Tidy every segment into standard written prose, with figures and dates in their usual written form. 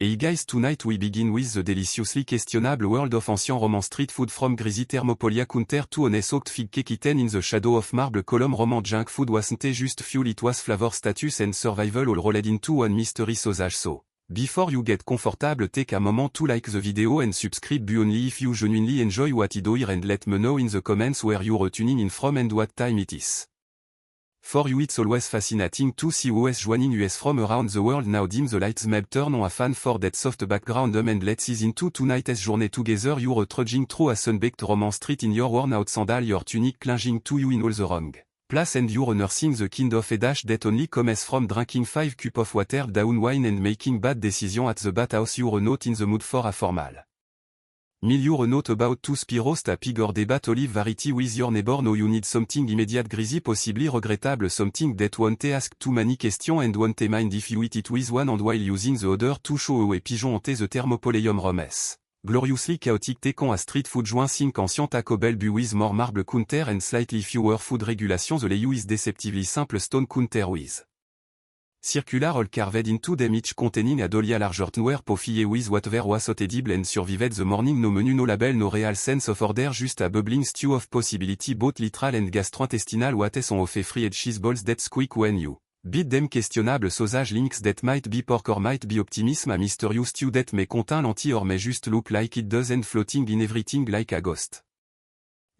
Hey guys, tonight we begin with the deliciously questionable world of ancient Roman street food from greasy thermopolia counter to honest soaked fig cake eaten in the shadow of marble column. Roman junk food wasn't just fuel, it was flavor, status and survival all rolled into one mystery sausage. So, before you get comfortable, take a moment to like the video and subscribe only if you genuinely enjoy what you do here, and let me know in the comments where you're tuning in from and what time it is. For you, it's always fascinating to see US joining US from around the world. Now dim the lights, maybe turn on a fan for that soft background and let's ease into tonight's journey together. You're trudging through a sun-baked Roman street in your worn out sandal, your tunic clinging to you in all the wrong place, and you're nursing the kind of a dash that only comes from drinking 5 cups of watered down wine and making bad decisions at the bathhouse. You're not in the mood for a formal meal. You're not about to spear roast a pig or debate olive variety with your neighbor. No, you need something immediate, greasy, possibly regrettable, something that won't ask too many questions and won't mind if you eat it with one hand while using the other to show away pigeon ante the thermopoleum romes. Gloriously chaotic, taking a street food joint think ancient Taco Bell bu with more marble counter and slightly fewer food regulations. The layout is deceptively simple stone counter with circular hole carved into them, each containing a dolly large earthenware pot with whatever was hot edible and survived the morning. No menu, no label, no real sense of order, just a bubbling stew of possibility, both literal and gastrointestinal. What is on of fried cheese balls that squeak when you beat them, questionable sausage links that might be pork or might be optimism, a mysterious stew that may contain lentilles or may just look like it does, and floating in everything like a ghost.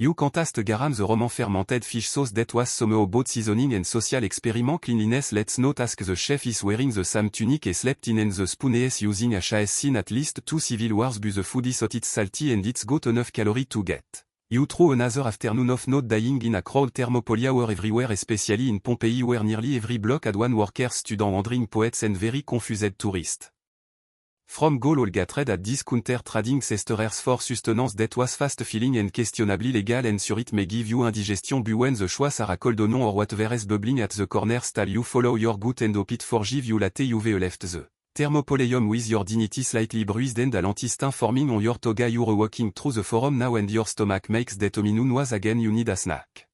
You can't garam the Roman fermented fish sauce that was somehow both seasoning and social experiment cleanliness. Let's not ask the chef is wearing the same tunic and slept in and the spoon is using a chas seen at least 2 civil wars, but the food is hot, it's salty and it's got enough calorie to get you through another afternoon of not dying in a crowd. Thermopolia were everywhere, especially in Pompeii where nearly every block had one worker, student, wandering poets and very confused tourists. From Gaul all gathered at this counter trading sesterers for sustenance that was fast filling and questionably legal, and sure it may give you indigestion, but when the choice are cold onion or whatever is bubbling at the corner stall, you follow your gut and hope it forgive you latte. You've left the thermopoleum with your dignity slightly bruised and a intestine forming on your toga. You're walking through the forum now and your stomach makes that ominous noise again. You need a snack.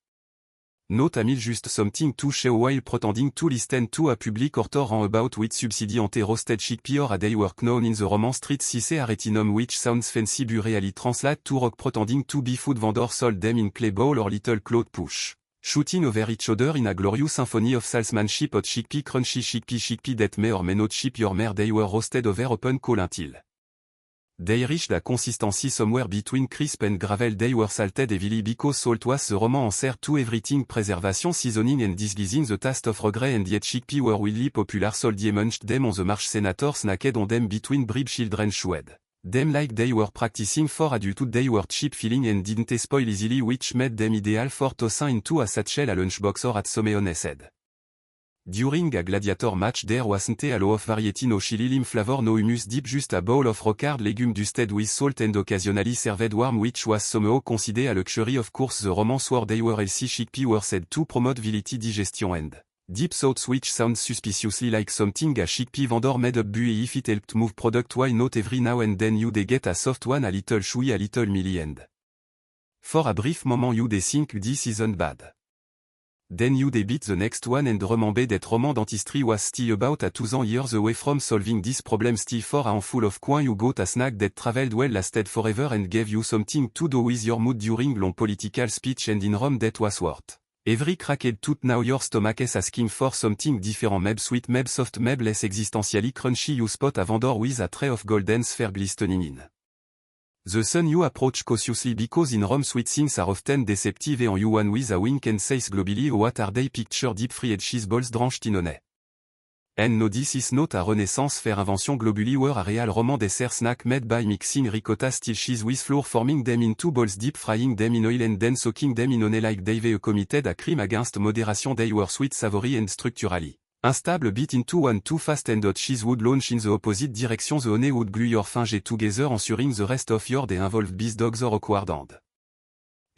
Not a meal, just something to share while pretending to listen to a public orator about with subsidy ante roasted chickpea or a day work known in the Roman street cice a retinum, which sounds fancy but really translate to rock, pretending to be food vendor sold them in clay bowl or little cloth push, shooting over each other in a glorious symphony of salesmanship. Hot chickpea, crunchy chickpea that may or may not ship your mare. They were roasted over open coal until they reached a consistency somewhere between crisp and gravel. They were salted heavily because salt was the Roman answer to everything, preservation, seasoning and disguising the taste of regret, and yet chickpea were wildly popular. Sold munched them on the march, senators snacked on them between bribe, children chewed them like they were practicing for adulthood. They were cheap filling and didn't spoil easily, which made them ideal for tossing into a satchel, a lunchbox or at some head. During a gladiator match there wasn't a lot of variety, no chili, lime flavor, no humus deep, just a bowl of rock-hard legume dusted with salt and occasionally served warm, which was somehow considered a luxury. Of course the Romans swore they were healthy. Chickpea were said to promote virility, digestion and deep thoughts, which sounds suspiciously like something a chickpea vendor made up, but if it helped move product, why not? Every now and then you dey get a soft one, a little chewy, a little mealy, and for a brief moment you dey think this isn't bad. Then you beat the next one and remember that Roman dentistry was still about a 2,000 years away from solving this problem. Still for a handful of coin you got a snack that traveled well, lasted forever and gave you something to do with your mood during long political speech, and in Rome that was worth every cracked tooth. Now your stomach is asking for something different, maybe sweet, maybe soft, maybe less existentially crunchy. You spot a vendor with a tray of golden sphere glistening in the sun. You approach cautiously because in Rome sweet things are often deceptive, and you one with a wink and says globally, oh, what are they? Picture deep fried cheese balls drenched in honey. And no, this is not a Renaissance fair invention. Globally were a real Roman dessert snack made by mixing ricotta style cheese with flour, forming them into balls, deep frying them in oil and then soaking them in honey like they've committed a crime against moderation. They were sweet, savory and structurally unstable. Bit into one too fast and hot cheese would launch in the opposite direction. The honey would glue your fingers together, ensuring the rest of your day involved bees, dogs or awkward hand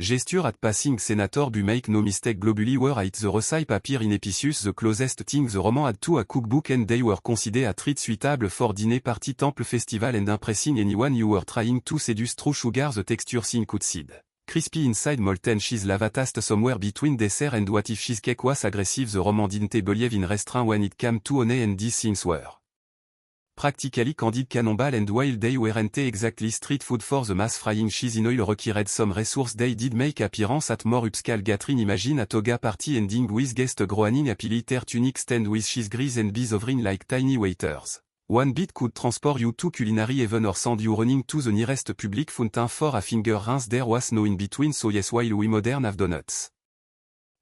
gesture at passing. Senator, but make no mistake, globally were at the recipe appear in Epicius the closest thing the Roman had to a cookbook, and they were considered a treat suitable for dinner party, temple, festival and impressing anyone you were trying to seduce through sugar. The texture thin coated crispy inside, molten cheese, lava taste somewhere between dessert and what if cheesecake was aggressive. The Roman didn't believe in restraint when it came to honey, and these things were Practically candid cannonball and wild they weren't exactly street food for the mass frying cheese in oil required some resource they did make appearance at more upscale gathering imagine a toga party ending with guest groaning happily their tunic stand with cheese grease and bees hovering like tiny waiters. One bit could transport you to culinary heaven or send you running to the nearest public fountain for a finger rinse there was no in between so yes while we modern have donuts.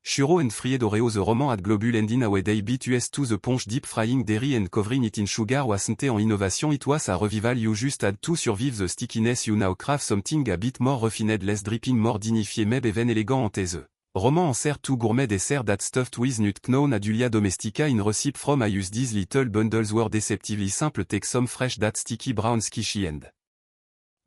Churro and fried Oreo the roman at globule and in a way they beat us to the punch deep frying dairy and covering it in sugar wasn't en innovation it was a revival you just had to survive the stickiness you now craft something a bit more refined less dripping more dignifié maybe even elegant en the roman en sert to gourmet dessert that stuffed with nut known adulia domestica in recipe from I use these little bundles were deceptively simple take some fresh that sticky brown squishy end.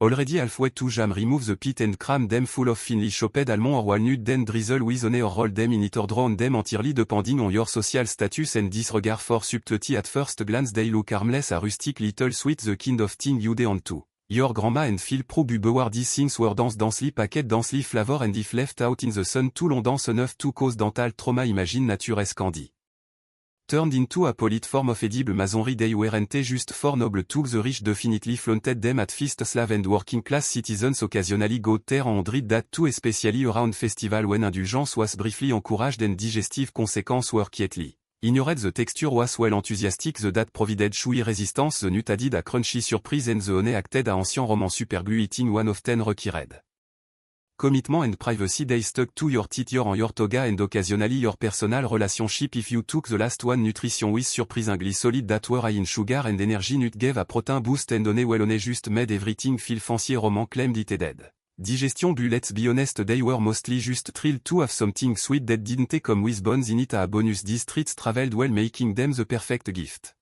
Already halfway to jam remove the pit and cram them full of finely chopped almond or walnut then drizzle with honey or roll them in it or drown them entirely depending on your social status and disregard for subtlety at first glance they look harmless a rustic little sweet the kind of thing you on to. Your grandma and feel proud beware these things were densely packed densely flavor and if left out in the sun too long dense enough to cause dental trauma imagine natures candy. Turned into a polite form of edible masonry they weren't just for noble to the rich definitely flaunted them at feast slave and working class citizens occasionally go there and read that too especially around festival when indulgence was briefly encouraged and digestive consequences were quietly ignored the texture was well enthusiastic the that provided chewy resistance the nut added a crunchy surprise and the honey acted a ancien roman superglue eating one of 10 required. Commitment and privacy they stuck to your teeth your and your toga and occasionally your personal relationship if you took the last one nutrition with surprisingly solid that were high in sugar and energy nut gave a protein boost and honey well honey just made everything feel fancy roman claimed it dead. Digestion but let's be honest they were mostly just thrilled to have something sweet that didn't come with bones in it a bonus these treats traveled well making them the perfect gift.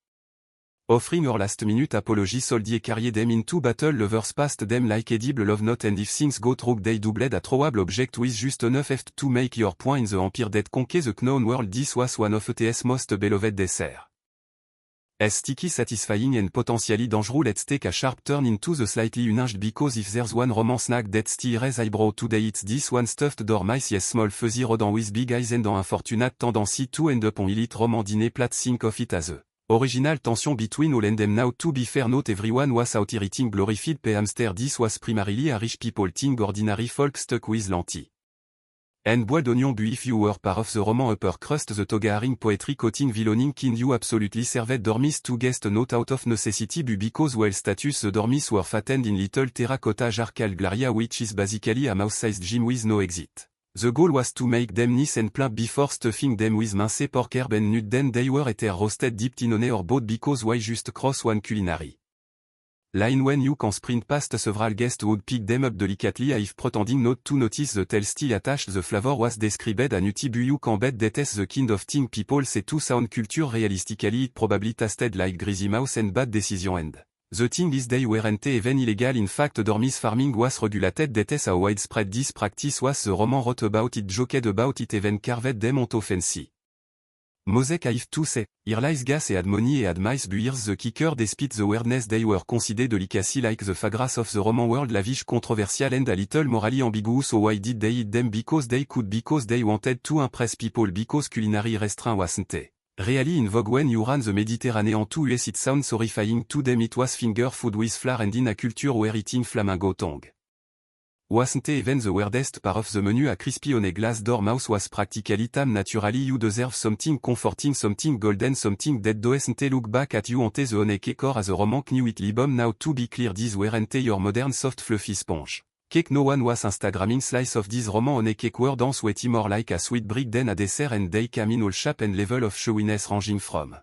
Offering your last-minute apology soldier carried them into battle lovers passed them like edible love note and if things go wrong they doubled a throwable object with just enough heft to make your point in the empire that conquer the known world this was one of ET's most beloved dessert. As sticky satisfying and potentially dangerous let's take a sharp turn into the slightly unhinged because if there's one roman snack that stirs eyebrow today it's this one stuffed dormice yes small fuzzy rodent with big eyes and an unfortunate tendency to end up on elite roman dîner plate think of it as a original tension between all and them now to be fair not everyone was out here eating glorified pe hamster this was primarily a rich people thing ordinary folk stuck with lentilles. And boiled onion but if you were part of the roman upper crust the toga-haring poetry coating villaining kind you absolutely served dormice to guest not out of necessity but because well status the dormice were fattened in little terracotta jar calglaria which is basically a mouse-sized gym with no exit. The goal was to make them nice and plump before stuffing them with minced pork herb and nut then they were either roasted dipped in honey or boiled because why just cross one culinary line when you can sprint past several guests would pick them up delicately if pretending not to notice the tasty attached the flavor was described a nutty but you can bet that the kind of thing people say to sound culture realistically it probably tasted like greasy mouse and bad decision and the thing is they weren't even illegal in fact dormice farming was regulated that a widespread this practice was the roman wrote about it joked about it even carved them onto fancy mosaic if to say, here lies gas and money and mice but here's the kicker despite the weirdness they were considered delicacy like the fagras of the roman world lavish controversial and a little morally ambiguous so why did they eat them because they could because they wanted to impress people because culinary restreint wasn't really in vogue when you ran the Mediterranean to US it sounds horrifying to them it was finger food with flour and in a culture where eating flamingo tongue wasn't even the weirdest part of the menu a crispy honey glass dormouse was practically tame naturally you deserve something comforting something golden something that doesn't look back at you ante the honey cake or as a roman knew it libum now to be clear these weren't your modern soft fluffy sponge cake no one was instagramming slice of this roman honey cake were dance sweaty more like a sweet brick than a dessert and they came in all shape and level of showiness ranging from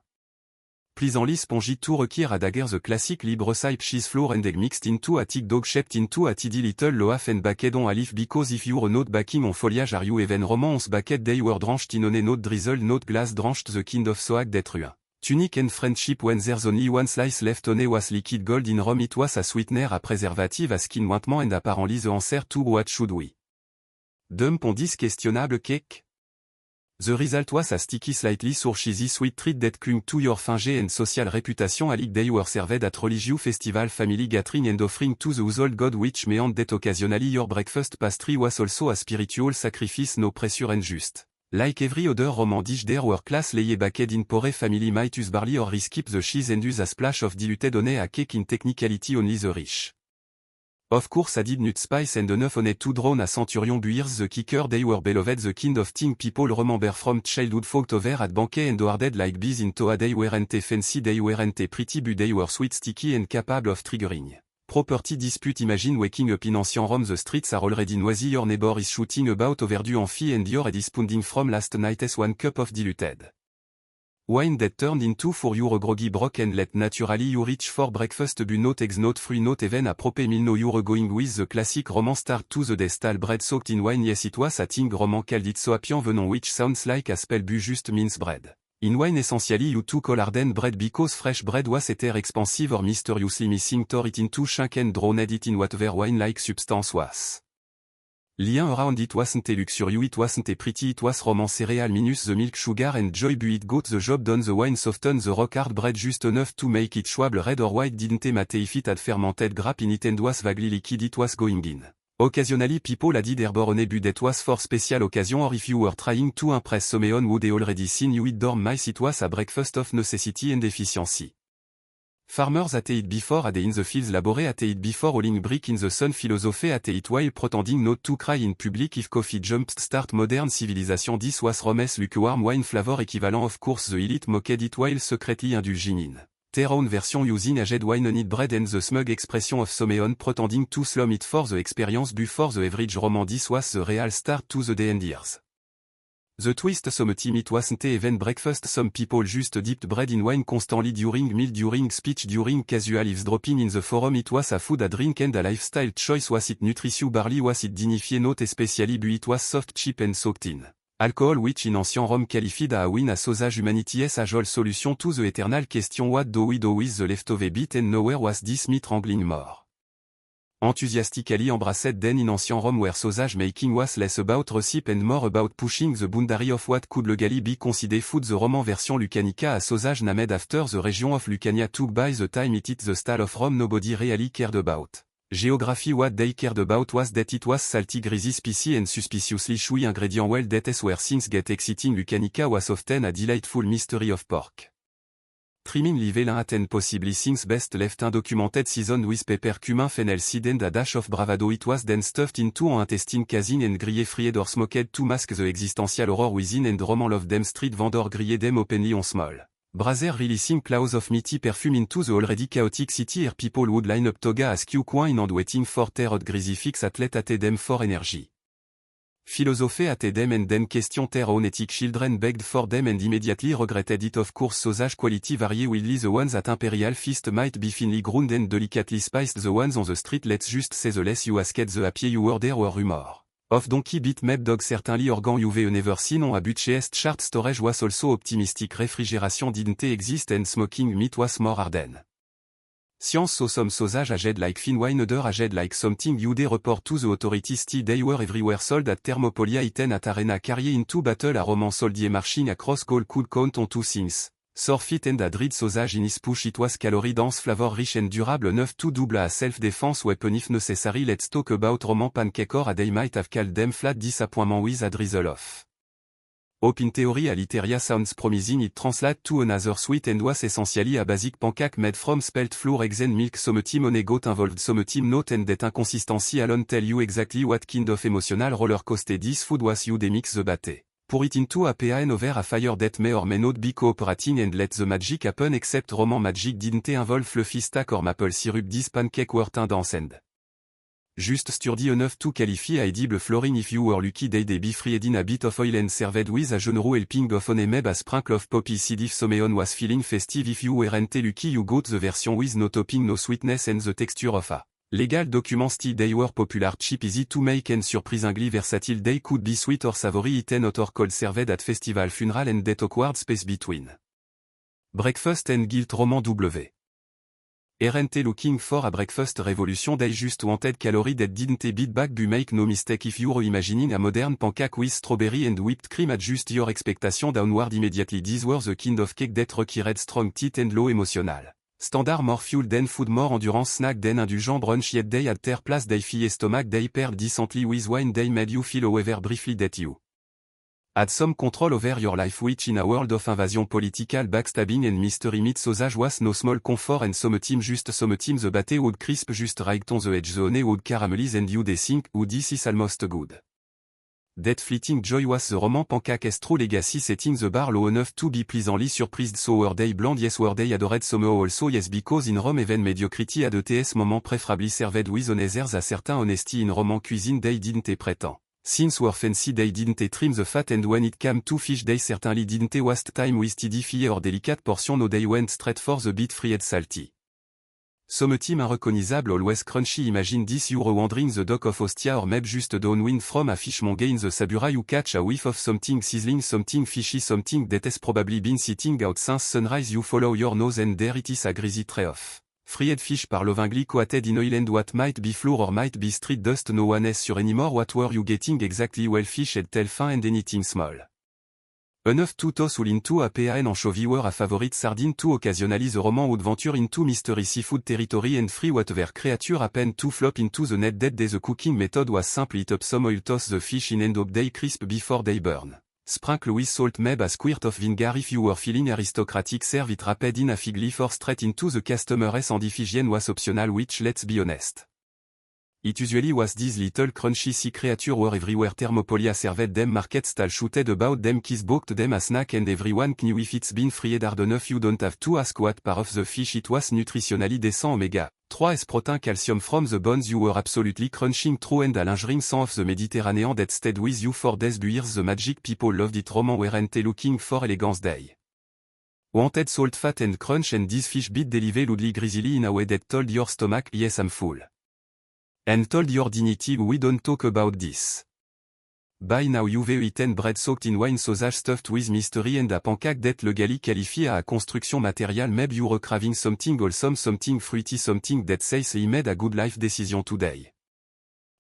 pleasantly spongy to require a dagger the classic libre sipe cheese flour and egg mixed into a thick dog shaped into a tidy little loaf and baked on a leaf because if you're not baking on foliage are you even roman on baked they were drenched in honey not drizzle not glass drenched the kind of soak that ruin. Tunic and friendship when there's only one slice left honey was liquid gold in rum it was a sweetener a preservative a skin ointment and apparently the answer to what should we dump on this questionable cake? The result was a sticky slightly sour cheesy sweet treat that clung to your finge and social reputation a they were served at religious festival family gathering and offering to the household god which meant that occasionally your breakfast pastry was also a spiritual sacrifice no pressure and just Like every other Roman dish there were class layer baked in pore family might use barley or skip the cheese and use a splash of diluted honey a cake in technicality only the rich. Of course added nut spice and enough honey to drown a centurion buirs the kicker they were beloved the kind of thing people remember from childhood fought over at banquet and hoarded like bees in toa they weren't fancy they weren't pretty but they were sweet sticky and capable of triggering. Property dispute imagine waking up in ancient Rome the streets are already noisy your neighbor is shooting about overdue amphi and your head is pounding from last night's 1 cup of diluted wine that turned into for your groggy brock and let naturally you reach for breakfast but not eggs not fruit not even a proper meal no you're going with the classic Roman start to the destal bread soaked in wine yes it was a thing Roman called it so apian venon which sounds like a spell but just mince bread. In wine essentially you took all hardened bread because fresh bread was either expensive or mysteriously missing tore it into chunk and drowned it in whatever wine-like substance was. Lien around it wasn't luxurious it wasn't pretty it was Roman cereal minus the milk sugar and joy but it got the job done the wine softened the rock hard bread just enough to make it schwab red or white didn't matter if it had fermented grap in it and was vaguely liquid it was going in. Occasionally people added airborne but that was for special occasion or if you were trying to impress someone would they already seen you eat dorm mice it was a breakfast of necessity and efficiency. Farmers ate it before ate in the fields labor ate it before hauling brick in the sun philosophy ate it while pretending not to cry in public if coffee jumped start modern civilization this was Rome's lukewarm wine flavor equivalent of course the elite mocked it while secretly indulging in their own version using aged wine on it bread and the smug expression of someone pretending to slum it for the experience before the average Roman this was the real start to the day and years. The twist some team it wasn't even breakfast some people just dipped bread in wine constantly during meal during speech during casual eavesdropping in the forum it was a food a drink and a lifestyle choice was it nutritious barley was it dignified not especially but it was soft cheap and soaked in alcohol which in ancient Rome qualified a win a sausage humanity's a jol solution to the eternal question what do we do with the leftover bit and nowhere was this meat wrangling more. Enthusiastically embraced then in ancient Rome where sausage making was less about recipe and more about pushing the boundary of what could legally be considered food the Roman version Lucanica a sausage named after the region of Lucania took by the time it hit the style of Rome nobody really cared about. Geography what they cared about was that it was salty greasy spicy and suspiciously chewy ingredient well that is where things get exciting Lucanica was often a delightful mystery of pork. Trimming live l'un and possibly things best left undocumented seasoned with pepper cumin fennel seed and a dash of bravado it was then stuffed into an intestine casing and grillé fried or smoked to mask the existential horror within and Roman love them street vendor grillé them openly on small. Brazier releasing clouds of meaty perfume into the already chaotic city where people would line up toga as queue coin and waiting for their hot greasy fix athlete at them for energy. Philosophe at them and then question their own ethic children begged for them and immediately regretted it of course sausage quality vary willly the ones at Imperial Feast might be finely ground and delicately spiced the ones on the street let's just say the less you asked the happier you were there were rumor. Of donkey beat meb dog certainly organ you've never seen on a budget chart storage was also optimistic refrigeration didn't exist and smoking meat was more harden. Science so some sausage aged like fine wine other aged like something you they report to the authorities they were everywhere sold at Thermopolia iten at arena carrier into battle a Roman soldier marching across goal could count on two things. Surfeit and a dread sausage in his push it was calorie dense flavor rich and durable enough to double a self-defense weapon if necessary let's talk about Roman pancake or a they might have called them flat disappointment with a drizzle of. Hope in theory a literia sounds promising it translate to another sweet and was essentially a basic pancake made from spelt flour eggs and milk some team on got involved some team note and that inconsistency alone tell you exactly what kind of emotional roller coaster this food was you they mix the bate. Pour it into a pan over a fire that may or may not be cooperating and let the magic happen except Roman magic didn't involve fluffy stack or maple syrup this pancake were tendance and just sturdy enough to qualify a edible flooring if you were lucky they be fried in a bit of oil and served with a generous helping of honey maybe a sprinkle of poppy seed if someone was feeling festive if you weren't lucky you got the version with no topping no sweetness and the texture of a legal documents they were popular cheap easy to make and surprisingly versatile they could be sweet or savory eaten hot or cold served at festival funeral and that awkward space between breakfast and guilt Roman W. Aren't looking for a breakfast revolution they just wanted calorie that didn't beat back but make no mistake if you're imagining a modern pancake with strawberry and whipped cream adjust your expectation downward immediately these were the kind of cake that required strong teeth and low emotional. Standard more fuel than food more endurance snack than indulgent brunch yet they had their place they fille stomach they paired decently with wine they made you feel however briefly that you Had some control over your life which in a world of invasion political backstabbing and mystery meets sausage was no small comfort and sometimes the bate would crisp just right on the edge the honey would caramelize and you they think would this is almost good. That fleeting joy was the roman pancake true legacy setting the bar low enough to be pleasantly surprised so were they blonde yes were they adored somehow also yes because in Rome even mediocrity had a ts moment preferably served with others a certain honesty in roman cuisine they didn't pretend. Since were fancy they didn't trim the fat and when it came to fish they certainly didn't waste time with tidy fille or delicate portion no they went straight for the bit free and salty. Some team unrecognizable always crunchy imagine this you wandering the dock of Ostia or maybe just downwind from a fishmonger in the Sabura you catch a whiff of something sizzling something fishy something that has probably been sitting out since sunrise you follow your nose and there it is a greasy tray of fried fish par lovingly coated in oil and what might be flour or might be street dust no one is sure anymore what were you getting exactly well fish and tail fin and anything small. Enough to toss all into a pan anchovy were a favorite sardine to occasionally the roman would venture into mystery seafood territory and free whatever creature happened to flop into the net that day the cooking method was simple heat up some oil toss the fish in and up they crisp before they burn. Sprinkle with salt maybe a squirt of vinegar if you were feeling aristocratic serve it rapid in a fig leaf or straight into the customer's and was optional which let's be honest. It usually was these little crunchy sea creatures were everywhere Thermopolia served them market stall shooted about them kiss booked them a snack and everyone knew if it's been fried hard enough you don't have to ask what part of the fish it was nutritionally decent omega 3s protein calcium from the bones you were absolutely crunching through and a lingering some of the Mediterranean that stayed with you for days years the magic people loved it roman weren't looking for elegance day. Wanted salt fat and crunch and these fish bit deliver loudly greasily in a way that told your stomach yes I'm full. And told your dignity we don't talk about this. By now you've eaten bread soaked in wine sausage stuffed with mystery and a pancake that legally qualify à construction matérielle maybe you're craving something wholesome something fruity something that says he made a good life decision today.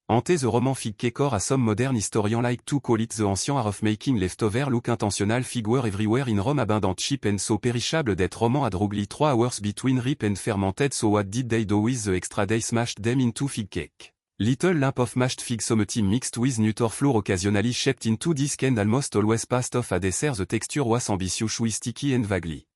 Ante the roman fig cake a some modern historian like to call it the ancient art of making leftover look intentional figure everywhere in Rome abundant cheap and so perishable that roman had roughly 3 hours between rip and fermented so what did they do with the extra they smashed them into fig cake. Little lump of mashed fig something mixed with nutter flour occasionally shaped into disc and almost always passed off a dessert the texture was ambitious with sticky and vaguely.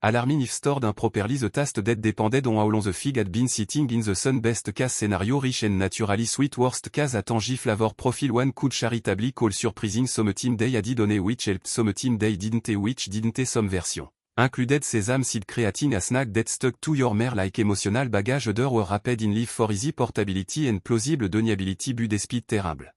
Alarming if stored improperly the taste that depended on how long the fig had been sitting in the sun best case scenario rich and naturally sweet worst case a tangy flavor profile one could charitably call surprising something they had donné which helped something they didn't which didn't some version. Included sesame seed creating a snack that stuck to your mere like emotional baggage there were rapid in life for easy portability and plausible deniability but despite terrible.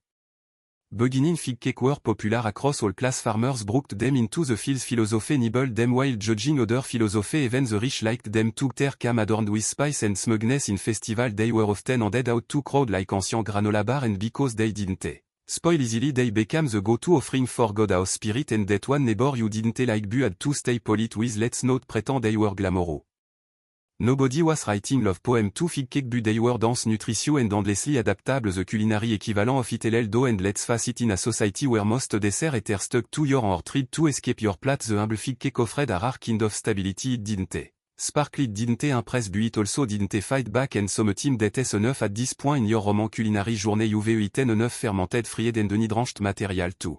Beginning fig cake were popular across all class farmers brooked them into the fields philosophy nibbled them while judging other philosophy even the rich liked them too their cam adorned with spice and smugness in festival they were often handed out to crowd like ancient granola bar and because they didn't spoil easily they became the go-to offering for God house spirit and that one neighbor you didn't like bu had to stay polite with let's not pretend they were glamorous. Nobody was writing love poem to fig cake but they were dance nutritious and endlessly adaptable the culinary equivalent of it do and let's face it in a society where most dessert are stuck to your or tried to escape your plate the humble fig cake offered a rare kind of stability it didn't. Sparkly it didn't impress but it also didn't fight back and some team that is enough at this point in your roman culinary journey you've eaten enough fermented fried and drenched material too.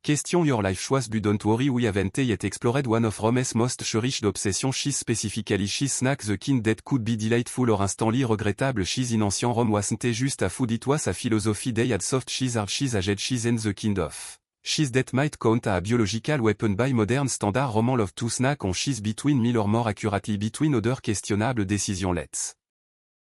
Question your life choice but don't worry we haven't yet explored one of Rome's most cherished obsession cheese specifically cheese snack the kind that could be delightful or instantly regrettable cheese in ancient Rome wasn't just a food it was a philosophy they had soft cheese hard cheese aged cheese and the kind of cheese that might count a biological weapon by modern standard roman love to snack on cheese between meal or more accurately between other questionable decision let's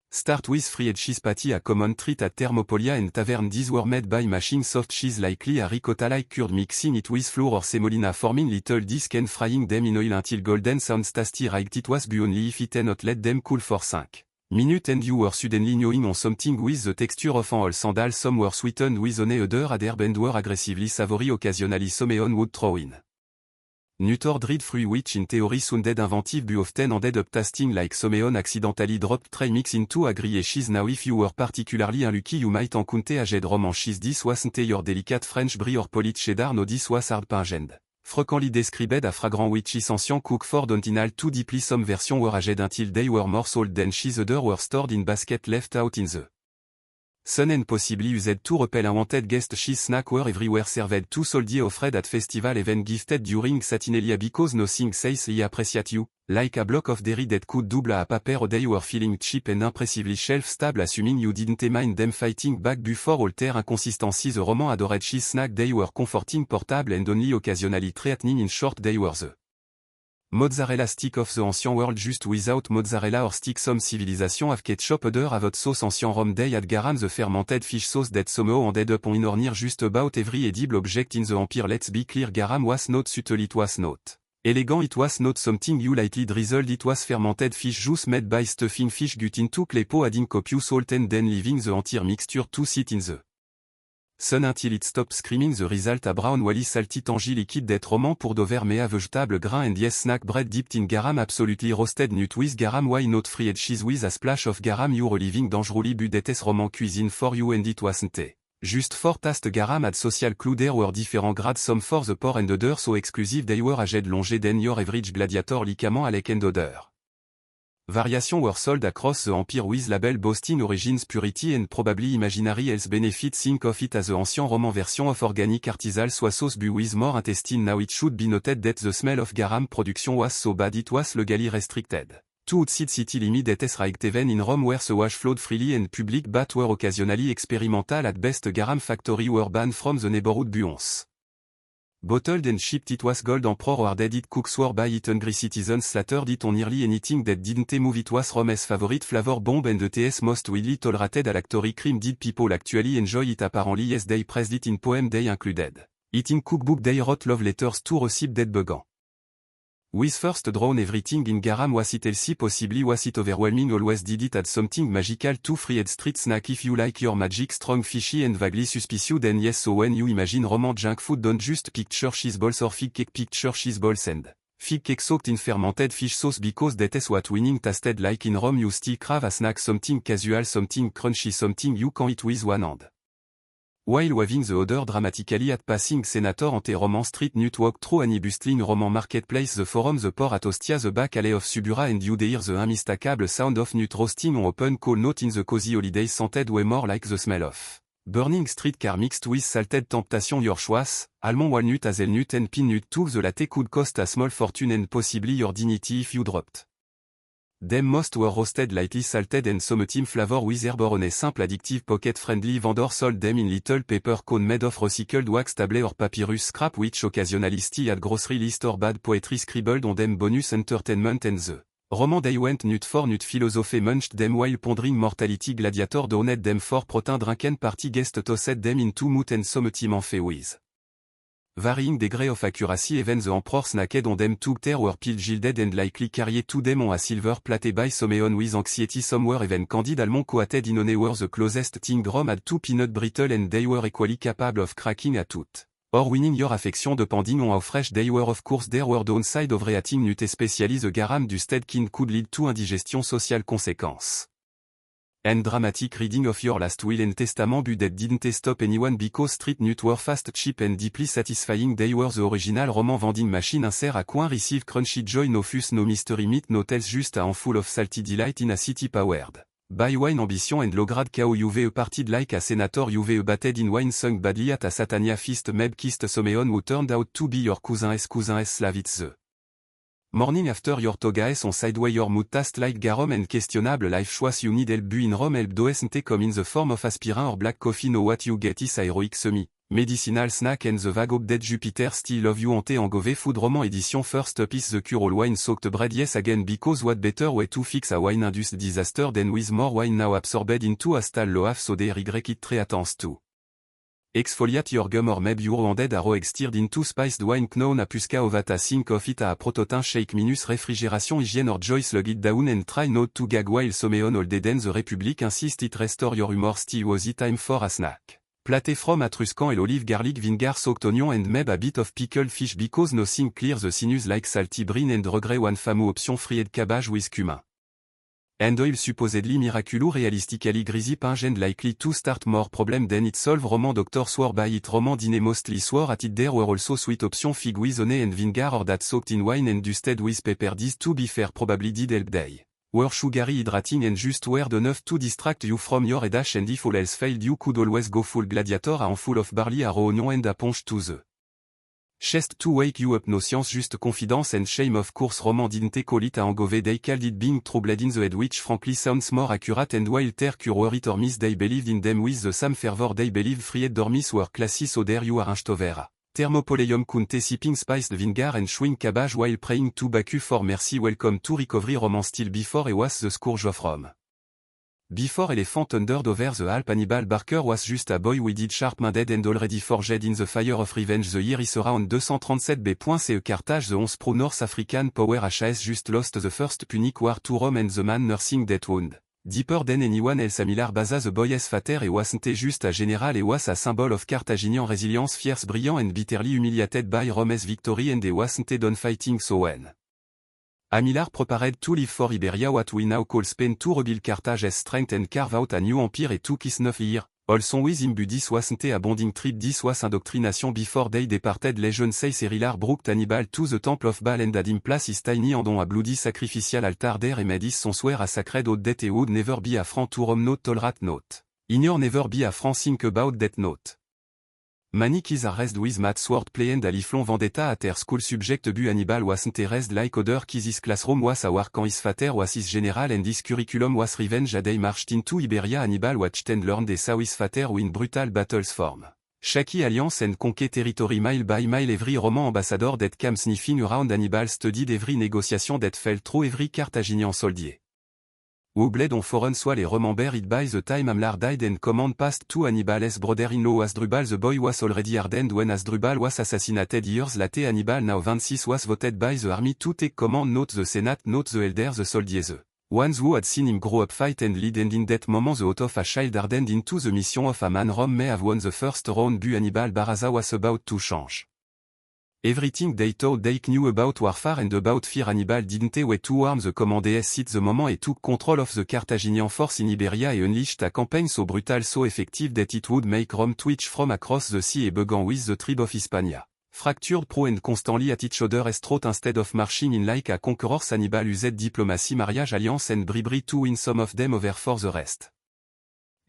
start with fried cheese patty a common treat at Thermopolia and tavern these were made by mashing soft cheese likely a ricotta like curd mixing it with flour or semolina forming little disc and frying them in oil until golden sounds tasty right it was but only if it had not let them cool for 5 minutes and you were suddenly gnawing on something with the texture of an old sandal some were sweetened with honey other had herb and were aggressively savory occasionally someone would throw in Nutter dried fruit which in theory sounded inventive but often ended up tasting like someone accidentally dropped tray mix into a grilled cheese now if you were particularly unlucky you might encounter aged Roman cheese this wasn't your delicate French brie or polished cheddar no this was hard pungent. Frequently described a fragrant which is ancient cook for dontinal too deeply some version were aged until they were more salt than cheese other were stored in basket left out in the Sun and possibly used to repel unwanted guest cheese snack were everywhere served to soldier offered at festival event gifted during Saturnalia because nothing says he appreciate you, like a block of dairy that could double a paper a day were feeling cheap and impressively shelf stable assuming you didn't mind them fighting back before alter inconsistencies the roman adored cheese snack they were comforting portable and only occasionally threatening in short they were the mozzarella stick of the ancient world just without mozzarella or stick some civilization have ketchup other avot sauce ancient Rome day at garam the fermented fish sauce that somehow ended up on or near just about every edible object in the empire let's be clear garam was not subtle it was not elegant it was not something you lightly drizzled it was fermented fish juice made by stuffing fish gut into clay pot adding copious salt and then leaving the entire mixture to sit in the sun until it stops screaming the result a brown wally salty tangy liquid that roman poured over mea vegetable grain and yes snack bread dipped in garam absolutely roasted nut with garam why not fried cheese with a splash of garam you reliving dangerously budetes roman cuisine for you and it wasn't just for taste garam at social clue there were different grades some for the poor and odor so exclusive they were aged longer than your average gladiator licament alec and odor. Variation were sold across the empire with label boasting origins purity and probably imaginary else benefits think of it as the ancient roman version of organic artisanal soy sauce bu with more intestine now it should be noted that the smell of garam production was so bad it was legally restricted. To outside city limit it is right even in Rome where the wash flowed freely and public but were occasionally experimental at best garam factory were banned from the neighborhood buons. Bottled and shipped it was gold emperor or dead it cooks were by it hungry citizens slaughtered it on nearly anything that didn't move it was Rome's favorite flavor bomb and the TS most widely tolerated alactory cream did people actually enjoy it apparently yes they praised it in poem they included. It in cookbook they wrote love letters to receive dead began. With first drawn everything in garam was it healthy possibly was it overwhelming always did it add something magical to fried street snack if you like your magic strong fishy and vaguely suspicious then yes so when you imagine roman junk food don't just picture cheese balls or fig cake picture cheese balls and fig cake soaked in fermented fish sauce because that is what winning tasted like in Rome you still crave a snack something casual something crunchy something you can eat with one hand. While waving the odor dramatically at passing senator ante Roman street nut walk through any bustling Roman marketplace the forum the port at Ostia the back alley of Subura and you hear the unmistakable sound of nut roasting on open coal not in the cozy holidays scented way more like the smell of burning street car mixed with salted temptation your choice, almond walnut hazelnut and pin nut too the latte could cost a small fortune and possibly your dignity if you dropped. Them most were roasted lightly salted and some team flavor with herborone simple addictive pocket friendly vendor sold them in little paper cone made of recycled wax tablet or papyrus scrap which occasionally still at grocery list or bad poetry scribbled on them bonus entertainment and the roman they went nut for nut philosophy munched them while pondering mortality gladiator doned them for protein drinken party guest tossed them into moot and some team en fait with varying degree of accuracy even the emperor snacked on them took there were peel gilded and likely carried to them on a silver plate by someone with anxiety somewhere even candid almond coated in one were the closest thing Rome had two peanut brittle and they were equally capable of cracking a tooth. Or winning your affection depending on how fresh they were of course there were downside of reacting nut especially the garam du stead kin could lead to indigestion social consequence. And dramatic reading of your last will and testament but that didn't stop anyone because street nut were fast cheap and deeply satisfying they were the original roman vending machine insert a coin receive crunchy joy no fuss no mystery meat no tales just a handful of salty delight in a city powered by wine ambition and lograd kao uve partied like a senator uve batted in wine sung badly at a satania feast meb kissed someone who turned out to be your cousin s slavitz the morning after your toga s on sideway your mood taste like garum and questionable life choice you need help in Rome help doesn't come in the form of aspirin or black coffee no what you get is heroic semi medicinal snack and the vague dead Jupiter still love you ante angove food roman edition first up is the cure all wine soaked bread yes again because what better way to fix a wine induced disaster than with more wine now absorbed into a stale loaf so they regret it très attends to exfoliate your gum or maybe your handed arrow extirred into spiced wine known apusca ovata think of it a prototin shake minus refrigeration hygiene or joy slug it down and try not to gag while someone all dead and the republic insist it restore your humor still was it time for a snack. Plate from Etruscan and olive garlic vinegar soaked onion and maybe a bit of pickled fish because nothing clears the sinus like salty brine and regret one famu option fried cabbage with cumin. And oil supposedly miraculous realistically greasy pungent and likely to start more problem than it solve roman doctor swore by it roman dine mostly swore at it there were also sweet option fig with honey and vinegar or that soaked in wine and dusted with pepper this to be fair probably did help day. were sugary hydrating and just were enough to distract you from your headache and if all else failed you could always go full gladiator a full of barley a raw onion and a punch to the chest to wake you up no science just confidence and shame of course roman didn't call it a hangover they called it being troubled in the head which frankly sounds more accurate and while their cure it or miss they believed in them with the same fervor they believe fried dormis were classes so there you are over. Thermopoleium kunte sipping spiced vinegar and chewing cabbage while praying to Baku for mercy welcome to recovery roman still before was the scourge of Rome. Before elephant thundered over the Alp Hannibal Barker was just a boy we did sharp-minded and already forged in the fire of revenge the year is around 237 B.Ce Carthage the 11 pro North African power HAS just lost the first Punic war to Rome and the man nursing that wound. Deeper than anyone else Amilar Baza the boy's fater et wasn't just a general et was a symbol of Carthaginian resilience fierce brillant and bitterly humiliated by Rome's victory and they wasn't done fighting so when. Amilar prepared to leave for Iberia what we now call Spain to rebuild Carthage's strength and carve out a new empire et took his 9 years. Also with him this wasn't a bonding trip this was indoctrination before they departed legend says Erilar brooked Hannibal to the temple of Baal and had him place his tiny andon a bloody sacrificial altar there and made his son swear a sacred oath that he would never be a franc to Rome note tolerate note. In your never be a franc think about that note. Many kids are raised with math sword play and a lifelong vendetta at their school subject bu Hannibal wasn't raised like other kids his classroom was a war quand his father was his general and his curriculum was revenge a day marched into Iberia Hannibal watched and learned they saw his father win brutal battles form. Shaky alliance and conquer territory mile by mile every Roman ambassador that came sniffing around Hannibal studied every negotiation that fell through every Carthaginian soldier. Who bled on foreign soil et remember it by the time Amlar died and command passed to Hannibal's brother-in-law Asdrubal the boy was already hardened when Asdrubal was assassinated years later Hannibal now 26 was voted by the army to take command not the senate not the elders the soldiers the ones who had seen him grow up fight and lead and in that moment the out of a child hardened into the mission of a man Rome may have won the first round bu Hannibal Barca was about to change. Everything they told they knew about warfare and about fear Hannibal didn't wait to arm the commandees sit the moment and took control of the Carthaginian force in Iberia and unleashed a campaign so brutal so effective that it would make Rome twitch from across the sea and began with the tribe of Hispania. Fractured pro and constantly at each other throat instead of marching in like a conquerors Hannibal used diplomacy marriage alliance and bribery to win some of them over for the rest.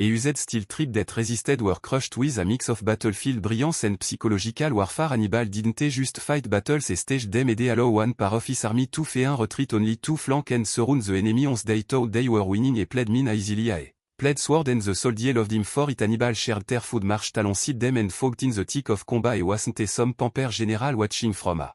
Et used steel trip that resisted were crushed with a mix of battlefield brilliance and psychological warfare Hannibal didn't just fight battles et stage them and allow one part of his army to fait un retreat only to flank and surround the enemy once they thought they were winning and played mean easily a played sword and the soldier loved him for it Hannibal shared their food marched alongside them and fought in the thick of combat et wasn't some pamper general watching from a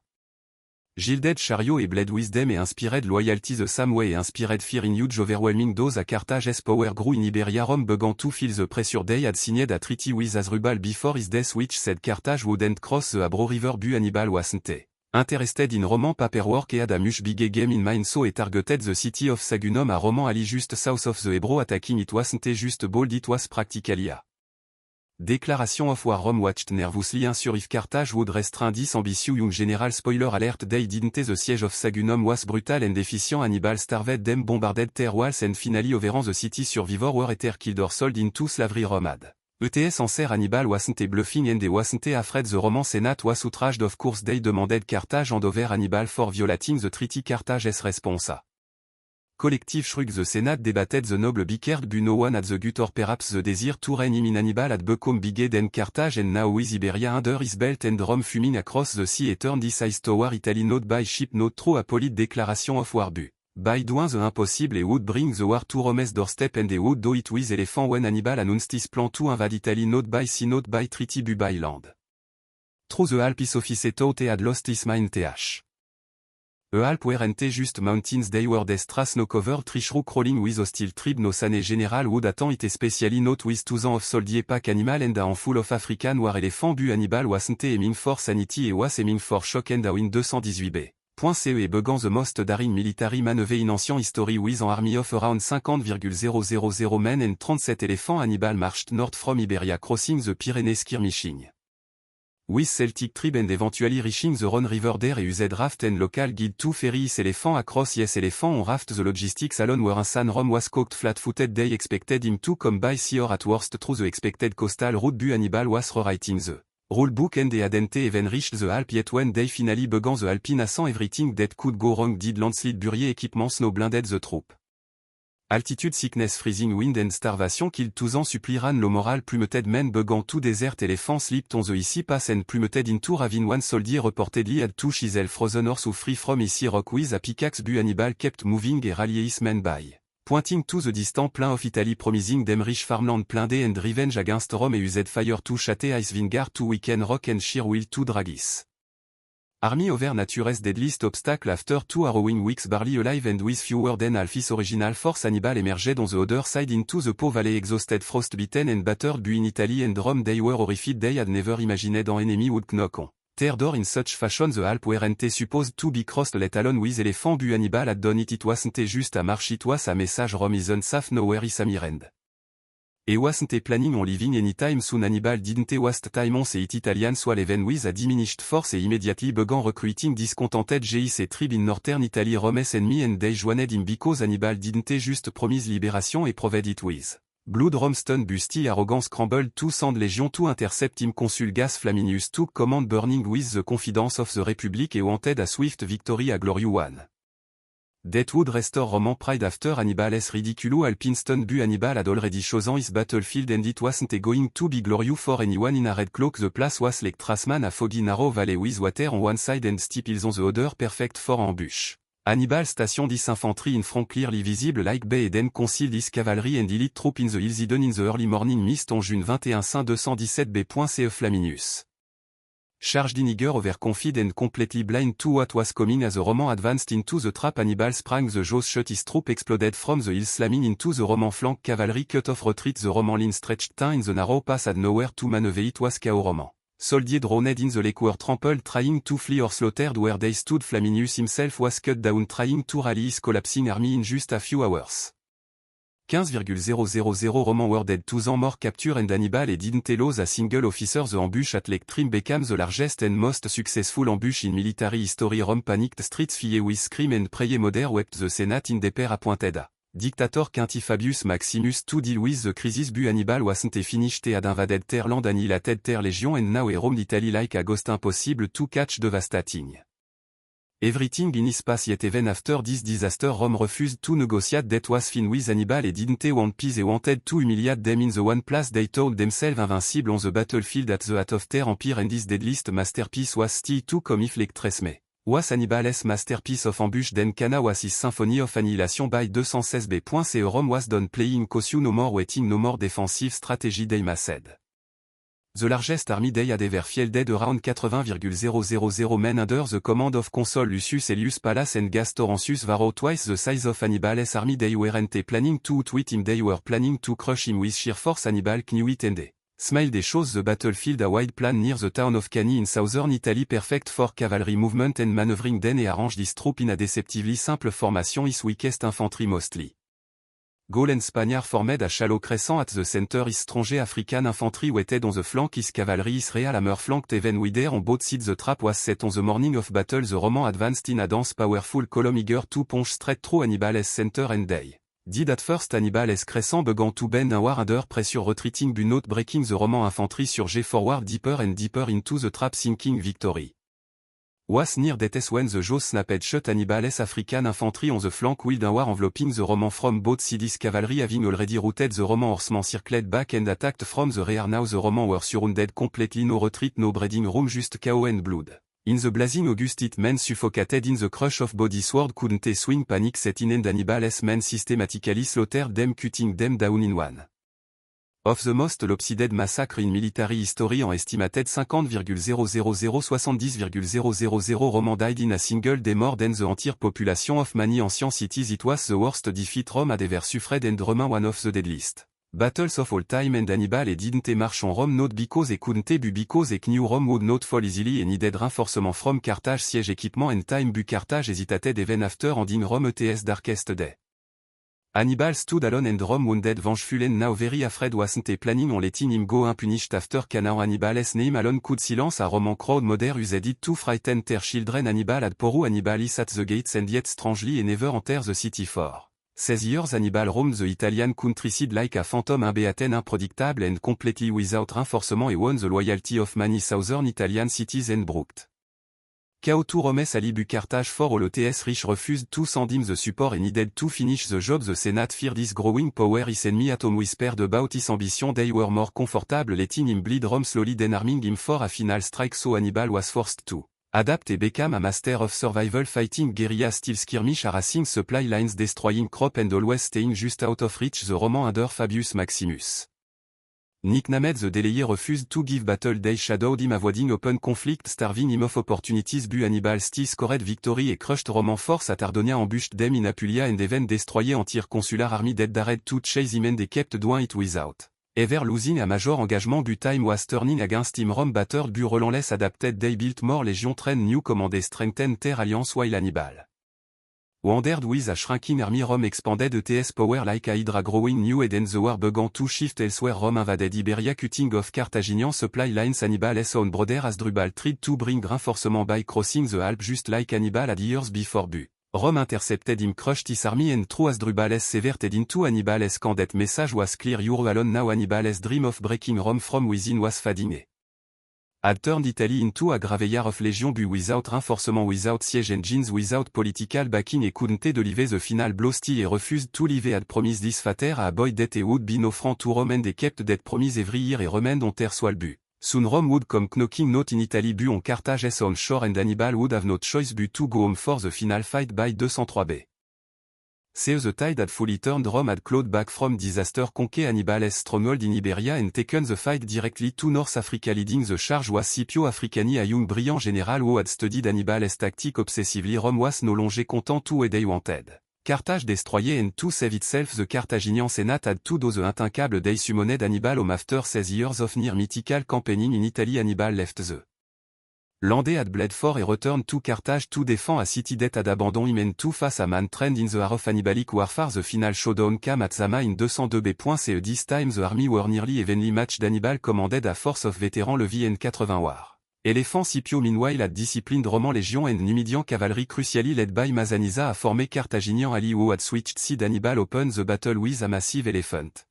gilded chariot et bled with them et inspired loyalty the same way et inspired fear in huge overwhelming dose a Carthage's power grew in Iberia Rome began to feel the pressure they had signed a treaty with Asdrubal before his death which said Carthage wouldn't cross the Abro River bu Hannibal wasn't interested in Roman paperwork e had a much bigger game in mind so it targeted the city of Sagunum a Roman alley just south of the Ebro attacking it wasn't just bold it was practically a Declaration of war Rome watched nervously sur if Carthage would restrain this ambitious young general spoiler alert they didn't the siege of Sagunum was brutal and efficient Hannibal starved them bombarded their walls and finally overran the city survivor were either killed or sold into slavery Rome had. ETS answer Hannibal wasn't bluffing and they wasn't afraid the Roman Senate was outraged of course they demanded Carthage hand over Hannibal for violating the treaty Carthage's response a collective shrug the Senate debated the noble bickered bu no one at the gut or perhaps the desire to reign in Hannibal had become bigger than Carthage and now with Iberia under his belt and Rome fuming across the sea et turned his eyes toward Italy not by ship not through a polite declaration of war bu. By doing the impossible et would bring the war to Rome's doorstep and they would do it with elephant when Hannibal announced his plan to invade Italy not by sea not by treaty bu by land. Through the Alp his office thought he had lost his mind th. The Alp weren't just mountains they were the strass no covered treacherous crawling with hostile tribe no sane general would attend it especially not with 2 of soldier pack animal and a handful of African war elephant bu Hannibal wasn't aiming for sanity et was aiming for shock and a win 218b.ce et began the most daring military maneuver in ancient history with an army of around 50,000 men and 37 elephants Hannibal marched north from Iberia crossing the Pyrenees skirmishing with Celtic tribe and eventually reaching the Rhone River there et used raft and local guide to ferry his elephant across yes elephant on raft the logistics alone were in San Rome was cocked flat-footed they expected him to come by sea or at worst through the expected coastal route bu Hannibal was rewriting the rule book and they hadn't even reached the Alp yet when they finally began the Alpine ascent everything that could go wrong did landslide buried equipment snow blinded the troop. Altitude sickness freezing wind and starvation kill tous ans suppliran lo moral plumeted men begant tout desert elephant sleep on the ici pass and plumeted into ravine one soldier reportedly had two chisel frozen horse ou free from ici rock with a pickaxe bu Hannibal kept moving et rallier his men by. Pointing to the distant plain of Italy promising them rich farmland plindé and revenge against Rome et used fire to chate ice vingar to weekend rock and sheer will to dragis. Army over natures deadliest obstacle after 2 harrowing weeks barely alive and with fewer than half his original force Hannibal emerged on the other side into the Po Valley exhausted frostbitten and battered bu in Italy and Rome they were horrified they had never imagined an enemy would knock on their door in such fashion the Alp weren't supposed to be crossed let alone with elephant bu Hannibal had done it wasn't just a march it was a message Rome isn't safe nowhere is a mirend. Et wasn't planning on living anytime soon Hannibal didn't waste time on it Italian soit leven with a diminished force et immediately began recruiting discontented GIs et tribe in northern Italy Rome's enemy and they joined him because Hannibal didn't just promise libération et proved it with. Blood Romston Busty arrogance crumbled to send legion to intercept him consul Gas Flaminius took command burning with the confidence of the Republic et wanted a swift victory a glorious one. Deathwood restore Roman pride after Hannibal's ridiculous Alpinston bu Hannibal had already chosen his battlefield and it wasn't going to be glorious for anyone in a red cloak the place was like Trasman a foggy narrow valley with water on one side and steep hills on the other perfect for ambush. Hannibal station 10 infantry in front clearly visible like bay Eden concealed his cavalry and elite troop in the hills hidden in the early morning mist on June 21 217 b.ce Flaminius. Charged in eager overconfident and completely blind to what was coming as the Roman advanced into the trap Hannibal sprang the jaws shut his troop exploded from the hills slamming into the Roman flank cavalry cut off retreat the Roman line stretched thin in the narrow pass had nowhere to maneuver it was chaos Roman. Soldier drowned in the lake were trampled trying to flee or slaughtered where they stood Flaminius himself was cut down trying to rally his collapsing army in just a few hours. 15,000 Roman were dead 2 ans more capture and Hannibal et didn't lose a single officer the ambush at Lake Trim became the largest and most successful ambush in military history Rome panicked streets filled with scream and prayer mother wept the Senate in despair appointed a dictator Quinti Fabius Maximus to deal with the crisis bu Hannibal wasn't finished had invaded their land annihilated their legion and now roamed Italy like a ghost impossible to catch devastating. Everything in his path yet even after this disaster Rome refused to negotiate that was fine with Hannibal and didn't want peace they wanted to humiliate them in the one place they told themselves invincible on the battlefield at the heart of their empire and his deadliest masterpiece was still to come if like Tresme. Was Hannibal's masterpiece of ambush then Cana was his symphony of annihilation by 216 b.ce Rome was done playing caution no more waiting no more defensive strategy they massed. The largest army they had ever fielded around 80,000 men under the command of Consul Lucius Aelius Pallas and Gas Torrentius Varro twice the size of Hannibal's army they weren't planning to outwit him they were planning to crush him with sheer force Hannibal knew it and they smiled and chose the battlefield a wide plan near the town of Cani in southern Italy perfect for cavalry movement and maneuvering then and arranged his troop in a deceptively simple formation his weakest infantry mostly. Gaul and Spaniard formed a shallow crescent at the center his stronger African infantry waited on the flank his cavalry is real hammer flanked even wider on both sides the trap was set on the morning of battle the Roman advanced in a dense powerful column eager to punch straight through Hannibal's center and they did at first Hannibal's crescent began to bend and war under pressure retreating but not breaking the Roman infantry surged forward deeper and deeper into the trap sinking victory. Was near death when the jaws snapped shut Hannibal's African infantry on the flank wheeled and war enveloping the Roman from both sides cavalry having already routed the Roman horsemen circled back and attacked from the rear now the Roman were surrounded completely no retreat no breathing room just chaos and blood. In the blazing August it men suffocated in the crush of body sword couldn't swing panic set in and Hannibal's men systematically slaughtered them cutting them down in one of the most lopsided massacre in military history en estimated 50,000-70,000 Roman died in a single day more than the entire population of many ancient cities it was the worst defeat Rome had ever suffered and remain one of the deadliest battles of all time and Hannibal et didn't march on Rome not because he couldn't but because he knew Rome would not fall easily and needed reinforcement from Carthage siege equipment and time but Carthage hesitated even after ending Rome its darkest day. Hannibal stood alone and Rome wounded vengeful and now very afraid wasn't planning on letting him go unpunished after Canaan Hannibal's name alone could silence a Roman crowd mother used it to frighten their children Hannibal had poru Hannibal is at the gates and yet strangely he never enter the city for 16 years Hannibal roamed the Italian countryside like a phantom unbeaten unpredictable and completely without reinforcement he won the loyalty of many southern Italian cities and brooked Kao2 Romes alibu Carthage for all ETS rich refused to send him the support and needed to finish the job. The Senate feared his growing power. His enemy at home whispered about his ambition. They were more comfortable letting him bleed Rome slowly than arming him for a final strike, so Hannibal was forced to adapt and become a master of survival, fighting guerrilla style skirmish, harassing supply lines, destroying crop and always staying just out of reach. The Roman under Fabius Maximus nicknamed the Delayer refused to give battle. They shadowed him, avoiding open conflict, starving him of opportunities. Bu Hannibal still scored victory and crushed Roman force at Ardonia, ambushed them in Apulia and even destroyed entire consular army. Dead dared to chase him and they kept doing it without ever losing a major engagement. Bu time was turning against him. Rome battered. Bu relentless adapted. They built more legion, trained new command, strengthened their alliance while Hannibal wandered with a shrinking army. Rome expanded ETS power like a hydra, growing new, and then the war began to shift elsewhere. Rome invaded Iberia, cutting off Carthaginian supply lines. Hannibal's own brother Hasdrubal tried to bring reinforcement by crossing the Alps just like Hannibal had years before. Bu Rome intercepted him, crushed his army, and threw Hasdrubal's severed into Hannibal's camp. That message was clear: you're alone now. Hannibal's dream of breaking Rome from within was fading. Had turned Italy into a graveyard of legion. Bu without reinforcement, without siege engines, without political backing, and couldn't deliver the final blow. Still refused to leave. Had promised this fater a boy that he would be no friend to Rome, and they kept that promise every year and remained on their soil. Bu soon Rome would come knocking, not in Italy, bu on Carthage's own shore, and Hannibal would have no choice but to go home for the final fight by 203 B. See the tide had fully turned. Rome had clawed back from disaster, conquered Hannibal's stronghold in Iberia, and taken the fight directly to North Africa. Leading the charge was Scipio Africani, a young brilliant general who had studied Hannibal's tactic obsessively. Rome was no longer content to they wanted Carthage destroyed and to save itself. The Carthaginian Senate had to do the unthinkable. They summoned Hannibal home after 16 years of near mythical campaigning in Italy. Hannibal left the land had bled for and returned to Carthage to defend a city that had abandoned him and to face a man trained in the heart of Hannibalic warfare. The final showdown came at Zama in 202 B. Et this time the army were nearly evenly matched. Hannibal commanded a force of veterans Levi and 80 war elephant. Scipio meanwhile had disciplined Roman legion and Numidian cavalry crucially led by Mazzaniza, a former Carthaginian ally who had switched side. Hannibal opened the battle with a massive elephant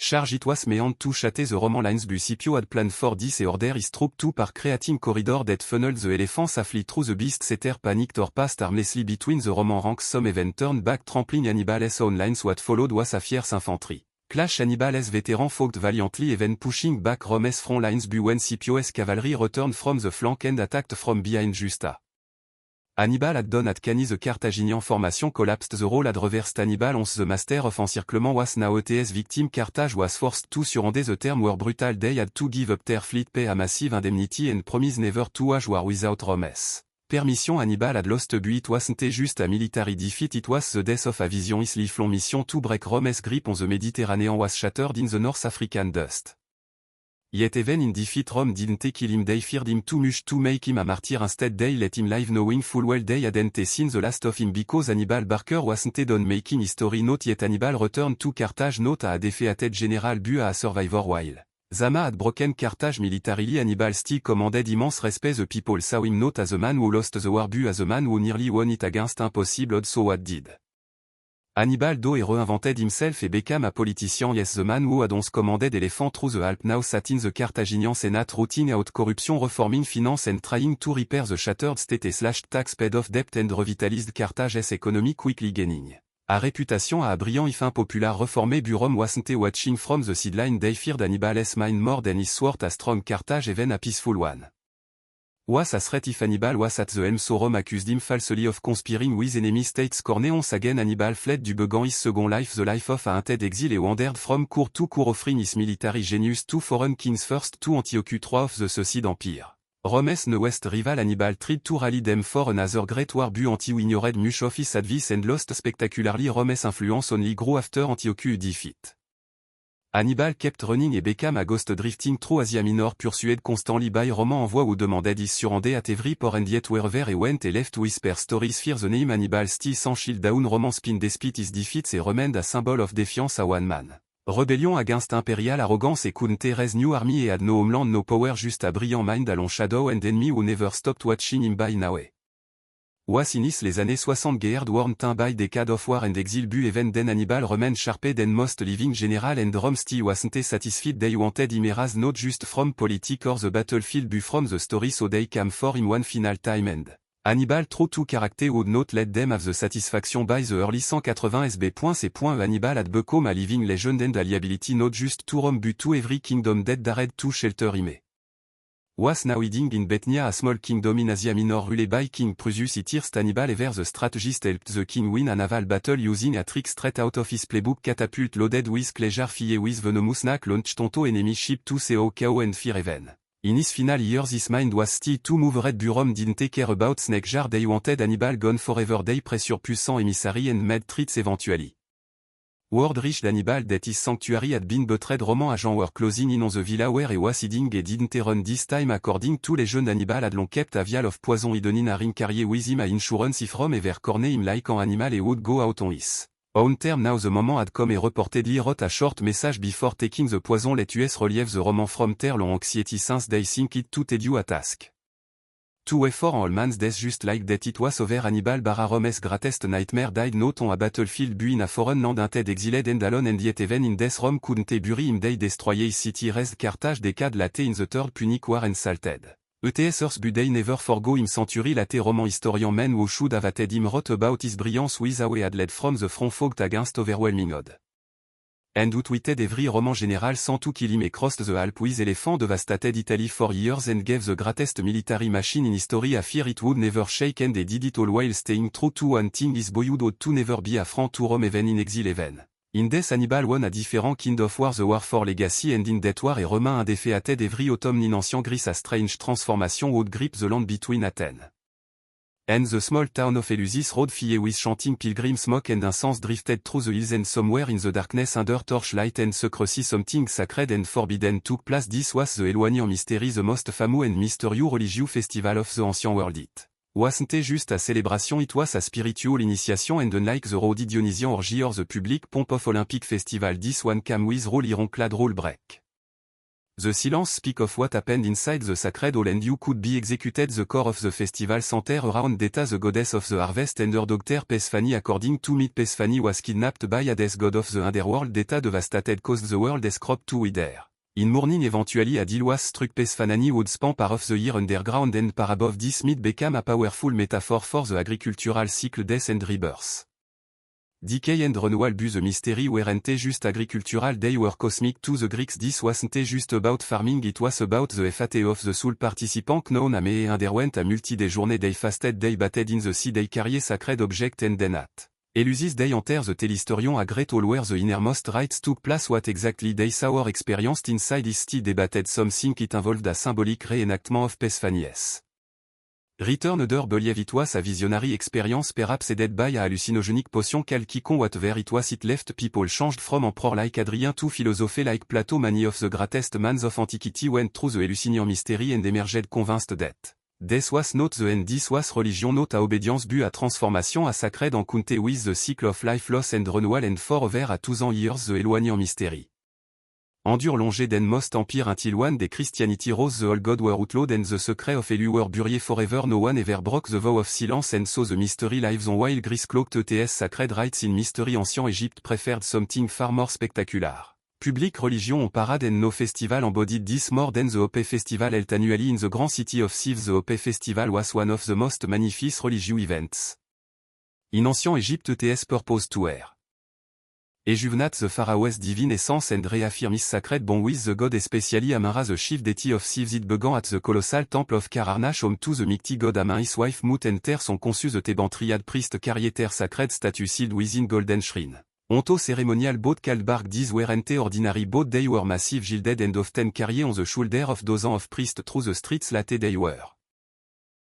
charge. It was meant to shatter the Roman lines. Bu Scipio had planned for this and ordered his troops to par creating corridor that funneled the elephants safely through. The beasts either panicked or passed harmlessly between the Roman ranks. Some even turned back, trampling Hannibal's own lines. What followed was a fierce infantry clash. Hannibal's veterans fought valiantly, even pushing back Rome's front lines. Bu when Scipio's cavalry returned from the flank and attacked from behind Justa Hannibal had done at Cani. The Carthaginian formation collapsed. The role had reversed. Hannibal, once the master of encirclement, was now ETS victim. Carthage was forced to surrender. The terms were brutal. They had to give up their fleet, pay a massive indemnity, and promise never to wage war without Rome's permission. Hannibal had lost. Bu it wasn't just a military defeat, it was the death of a vision. His lifelong mission to break Rome's grip on the Mediterranean was shattered in the North African dust. Yet even in defeat Rome didn't kill him. They feared him too much to make him a martyr. Instead they let him live, knowing full well they hadn't seen the last of him, because Hannibal Barker wasn't done making history. Not yet. Hannibal returned to Carthage, not a defeated general, but a survivor. While Zama had broken Carthage militarily, Hannibal still commanded immense respect. The people saw him not as a man who lost the war, but as a man who nearly won it against impossible odds. So what did Hannibal do? He reinvented himself and became a politician. Yes, the man who had once commanded elephant through the Alps now sat in the Carthaginian Senate, rooting out corruption, reforming finance, and trying to repair the shattered state. Slashed tax, paid off debt, and revitalized Carthage's economy, quickly gaining a réputation a brillant if unpopular reformé. Bu Rome wasn't watching from the sideline. They feared Hannibal's mind more than his sword. A strong Carthage, even a peaceful one, was a threat if Hannibal was at the helm. So Rome accused him falsely of conspiring with enemy states. Once again Hannibal fled du began his second life, the life of a hunted exile, and wandered from cour to cour, offering his military genius to foreign kings, first to Antiochus III of the Seleucid Empire. Rome's newest rival Hannibal tried to rally them for another great war. Bu Antiochus ignored much of his advice and lost spectacularly. Rome's influence only grew after Antiochus' defeat. Hannibal kept running and became a ghost, drifting through Asia Minor, pursued constantly by Roman envoy who demanded his surrender at every port, and yet wherever he went he left whisper stories. Fear the name Hannibal still sans shield down Roman spin despite his defeats, and remained a symbol of defiance, a one-man rebellion against imperial arrogance, and couldn't raise new army, and had no homeland, no power, just a brilliant mind, a long shadow and enemy who never stopped watching him by now. Was inis les années 60 geared worn tin by decade of war and exile bu even den Hannibal remain sharper den most living general and Rome still wasn't satisfied they wanted him eras not just from politic or the battlefield bu from the story so they came for him one final time and Hannibal true to character would not let them have the satisfaction by the early 180 SB.C. Hannibal had become a living legend and a liability not just to Rome but to every kingdom that dared to shelter him. Was now hiding in Bethnia a small kingdom in Asia Minor ruled by King Prusius it first Hannibal ever the strategist helped the king win a naval battle using a trick straight out of his playbook catapult loaded with pleasure filled with venomous knack launched onto enemy ship to CO KO and fear even. In his final years his mind was still too moved Burom didn't care about snake jar they wanted Hannibal gone forever they pressure puissant emissary and made threats eventually. Word reached Hannibal that his sanctuary had been buttered Roman agents were closing in on the villa where he was hiding and didn't run this time according to legend Hannibal had long kept a vial of poison hidden in a ring carrier with him a insurance if Rome ever corner him like an animal he would go out on his own term now the moment had come he reportedly wrote a short message before taking the poison let us relieve the Roman from their long anxiety since they think it too tedious a task. To wait for all man's death just like that it was over Hannibal barra Rome's greatest nightmare died not on a battlefield bu in a foreign land instead exiled and alone and yet even in death Rome couldn't bury him they destroy his city rest Carthage decade late in the third Punic war and salted. ETSers but they never forgo him century late Roman historian men who should have added him wrote about his brilliance with how he had led from the front fought against overwhelming odds. And outwitted every Roman general sent to kill him crossed the Alps with elephant devastated Italy for years and gave the greatest military machine in history a fear it would never shake and they did it all while staying true to one thing his boyhood ought to never be affront to Rome even in exile even. In death Hannibal won a different kind of war the war for legacy and in that war et Romain undefeated every autumn in ancient Greece a strange transformation would grip the land between Athens and the small town of Eleusis road filled with chanting pilgrim smoke and incense drifted through the hills and somewhere in the darkness under torchlight and secrecy something sacred and forbidden took place this was the Éloigné en mystery the most famous and mysterious religious festival of the ancient world it wasn't just a celebration it was a spiritual initiation and unlike the rowdy Dionysian orgy or the public pomp of Olympic festival this one came with rule ironclad rule break. The silence speak of what happened inside the sacred hall and you could be executed the core of the festival center around Data the goddess of the harvest and her daughter Pesphanie according to myth Pesphanie was kidnapped by Hades god of the underworld Data devastated caused the world escrope to wither. In morning eventually a deal was struck Pesphanie would spend part of the year underground and par above this myth became a powerful metaphor for the agricultural cycle death and rebirth. Decay and renewal bu the mystery weren't just agricultural they were cosmic to the Greeks this wasn't just about farming it was about the fate of the soul participants known as me underwent a multi-day journey they fasted they batted in the sea they carried sacred object and then at Eleusis they enter the telhistorion a great hall where the innermost rites took place what exactly they saw or experienced inside is still debated something it involved a symbolic reenactment of Pesphanies. Return other believe it was a visionary experience perhaps aided by a hallucinogenic potion calquicon whatever it was it left people changed from emperor like Adrien to philosopher like Plato many of the greatest minds of antiquity went through the Eleusinian mystery and emerged convinced that this was not the end this was religion not a obedience but a transformation a sacred encounter with the cycle of life loss and renewal and for over a 2,000 years the Éloigné en mystery. Endure longé den most empire until one day Christianity rose the old god were outlawed and the secret of Elu were buried forever no one ever broke the vow of silence and so the mystery lives on while Greece cloaked ETS sacred rites in mystery ancient Egypt preferred something far more spectacular. Public religion on parade and no festival embodied this more than the Hope Festival held annually in the grand city of Thebes the Hope Festival was one of the most magnificent religious events. In ancient Egypt ETS purpose to air. Ejuvenat the pharaoh's divine essence and reaffirm his sacred bond with the god especially Amara the chief deity of Thebes it began at the colossal temple of Kararnash home to the mighty god Amun his wife Mut and Ter sont conçus the Theban triad priest carrier Ter sacred statue sealed within golden shrine. Onto ceremonial boat called bark these weren't ordinary boat they were massive gilded and often carried on the shoulder of dozens of priests through the streets late they were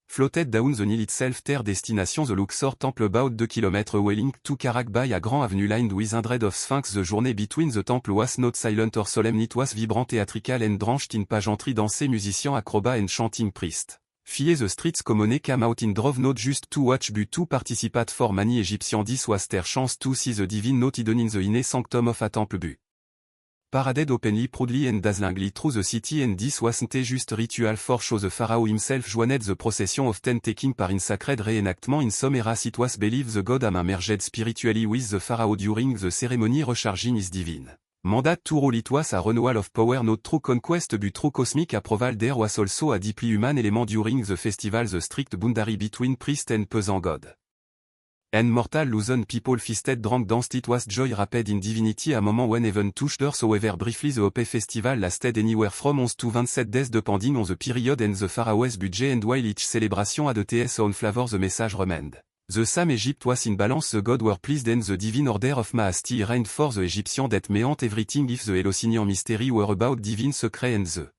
floated down the Nile itself their destination the Luxor temple about 2 km welling to Karak by a grand avenue lined with hundreds of sphinx the journey between the temple was not silent or solemn it was vibrant theatrical and drenched in pageantry dansés musicians acrobats and chanting priests. Fie the streets common came out in drove not just to watch but to participate for many Egyptian this was their chance to see the divine not hidden in the inner sanctum of a temple bu. Paraded openly proudly and dazzlingly through the city and this wasn't just ritual for show the pharaoh himself joined the procession often taking part in sacred reenactment in some eras it was believed the god am emerged spiritually with the pharaoh during the ceremony recharging his divine mandate to rule it was a renewal of power not true conquest but true cosmic approval there was also a deeply human element during the festival the strict boundary between priest and peasant god. And mortal loosened people feasted drank danced it was joy rapid in divinity a moment when even touched earth however briefly the OP festival lasted anywhere from 11 to 27 days depending on the period and the pharaoh's budget and while each celebration had its own flavor the message remained. The same Egypt was in balance the god were pleased and the divine order of majesty reigned for the Egyptian that meant everything if the Eleusinian mystery were about divine secret and the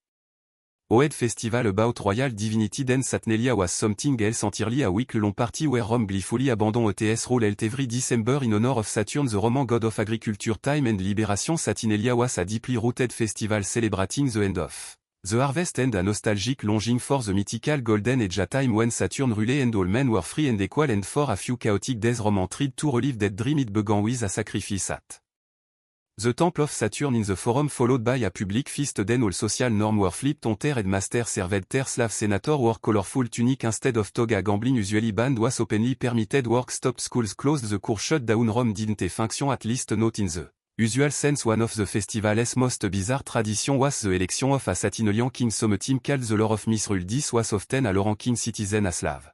Oed festival about royal divinity then Satnelia was something else entirely a week-long party where Rome gleefully abandoned its role held every December in honor of Saturn the Roman god of agriculture time and liberation Saturnalia was a deeply rooted festival celebrating the end of the harvest and a nostalgic longing for the mythical golden age a time when Saturn ruled and all men were free and equal and for a few chaotic days Rome tried to relive that dream it began with a sacrifice at the Temple of Saturn in the Forum followed by a public feast then all social norms were flipped on ter and master served ter slave senator wore colorful tunic instead of toga gambling usually banned was openly permitted work stopped schools closed the court shut down Rome didn't function at least not in the usual sense one of the festival's most bizarre tradition was the election of a Saturnalian king some team called the Lord of Misrule this was often a ranking citizen a slave.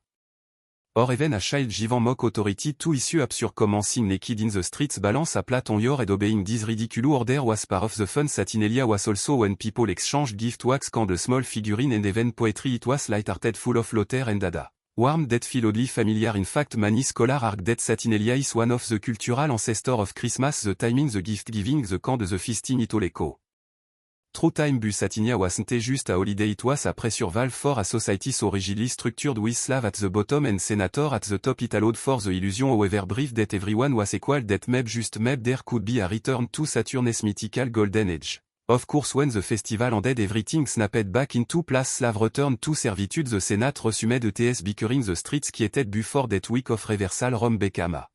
Or even a child given mock authority to issue absurd commencing naked in the streets balance a plate on your head obeying this ridiculous order was part of the fun Saturnalia was also when people exchanged gift wax candle small figurine and even poetry it was light-hearted full of laughter and dada. Warm that feel oddly familiar in fact many scholars argue that Saturnalia is one of the cultural ancestors of Christmas the timing the gift giving the kind the feasting it all echo. True time bu Saturnia wasn't just a holiday it was a pressure valve for a society so rigidly structured with slave at the bottom and senator at the top it allowed for the illusion however brief that everyone was equal that maybe there could be a return to Saturn's mythical golden age. Of course when the festival ended everything snapped back into place slave returned to servitude the senate resumed ets bickering the streets qui était before that week of reversal Rome became a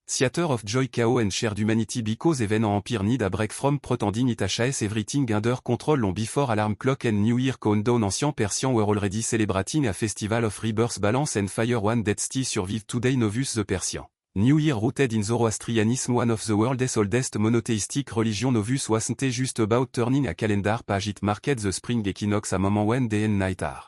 theater of joy chaos and shared humanity because even an empire need a break from pretending it has everything under control long before alarm clock and new year countdown ancient Persian were already celebrating a festival of rebirth balance and fire one that still survive today Novus the Persian. New Year rooted in Zoroastrianism one of the world's oldest monotheistic religion Novus wasn't just about turning a calendar page it marked the spring equinox a moment when day and night are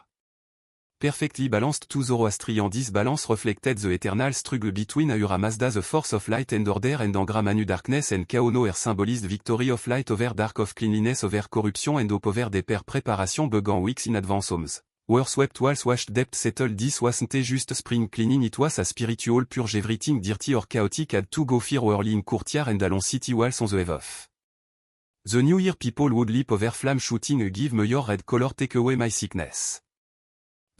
perfectly balanced to Zoroastrian this balance reflected the eternal struggle between Ahura Mazda the force of light and order and Angra Manu darkness and Chaos Noer symbolized victory of light over dark of cleanliness over corruption and hope over des preparation began weeks in advance homes. Were swept walls washed depth settled this wasn't just spring cleaning it was a spiritual purge everything dirty or chaotic had to go fear early in courtyard and along city walls on the eve of the new year people would leap over flame shooting a give me your red color take away my sickness.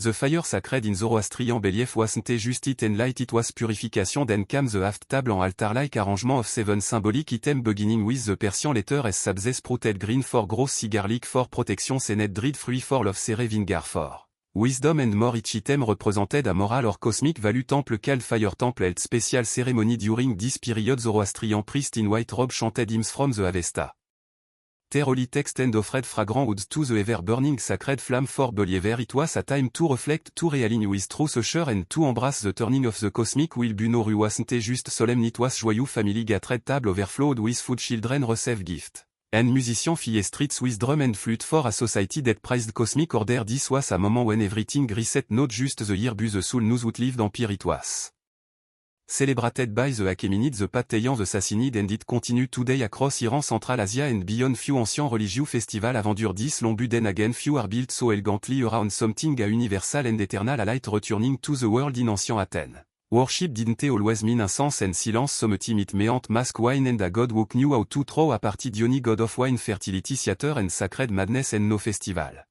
The fire sacred in Zoroastrian belief wasn't just it and light it was purification then came the aft table en altar-like arrangement of 7 symbolic item beginning with the Persian letter S sabzes sprouted green for gross cigar leak for protection senet dread fruit for love sere vingar for wisdom and more each item represented a moral or cosmic value temple called fire temple held special ceremony during this period Zoroastrian priest in white robe chanted hymns from the Avesta. Their holy text and offered fragrant woods to the ever-burning sacred flame for believer it was a time to reflect to realign with truth usher and to embrace the turning of the cosmic will buno wasn't just solemn it was joyeux family gathered table overflowed with food children receive gift. And musician fille streets with drum and flute for a society that prized cosmic order this was a moment when everything reset not just the year but the soul knows what lived empire it was. Celebrated by the Achaemenids the Pattayans the Sassanid and it continue today across Iran Central Asia and beyond few ancient religious festival avendure this long then again few are built so elegantly around something a universal and eternal a light returning to the world in ancient Athens. Worship didn't always mean incense and silence some team it meant mask wine and a god who knew how to throw a party Diony god of wine fertility theater and sacred madness and no festival.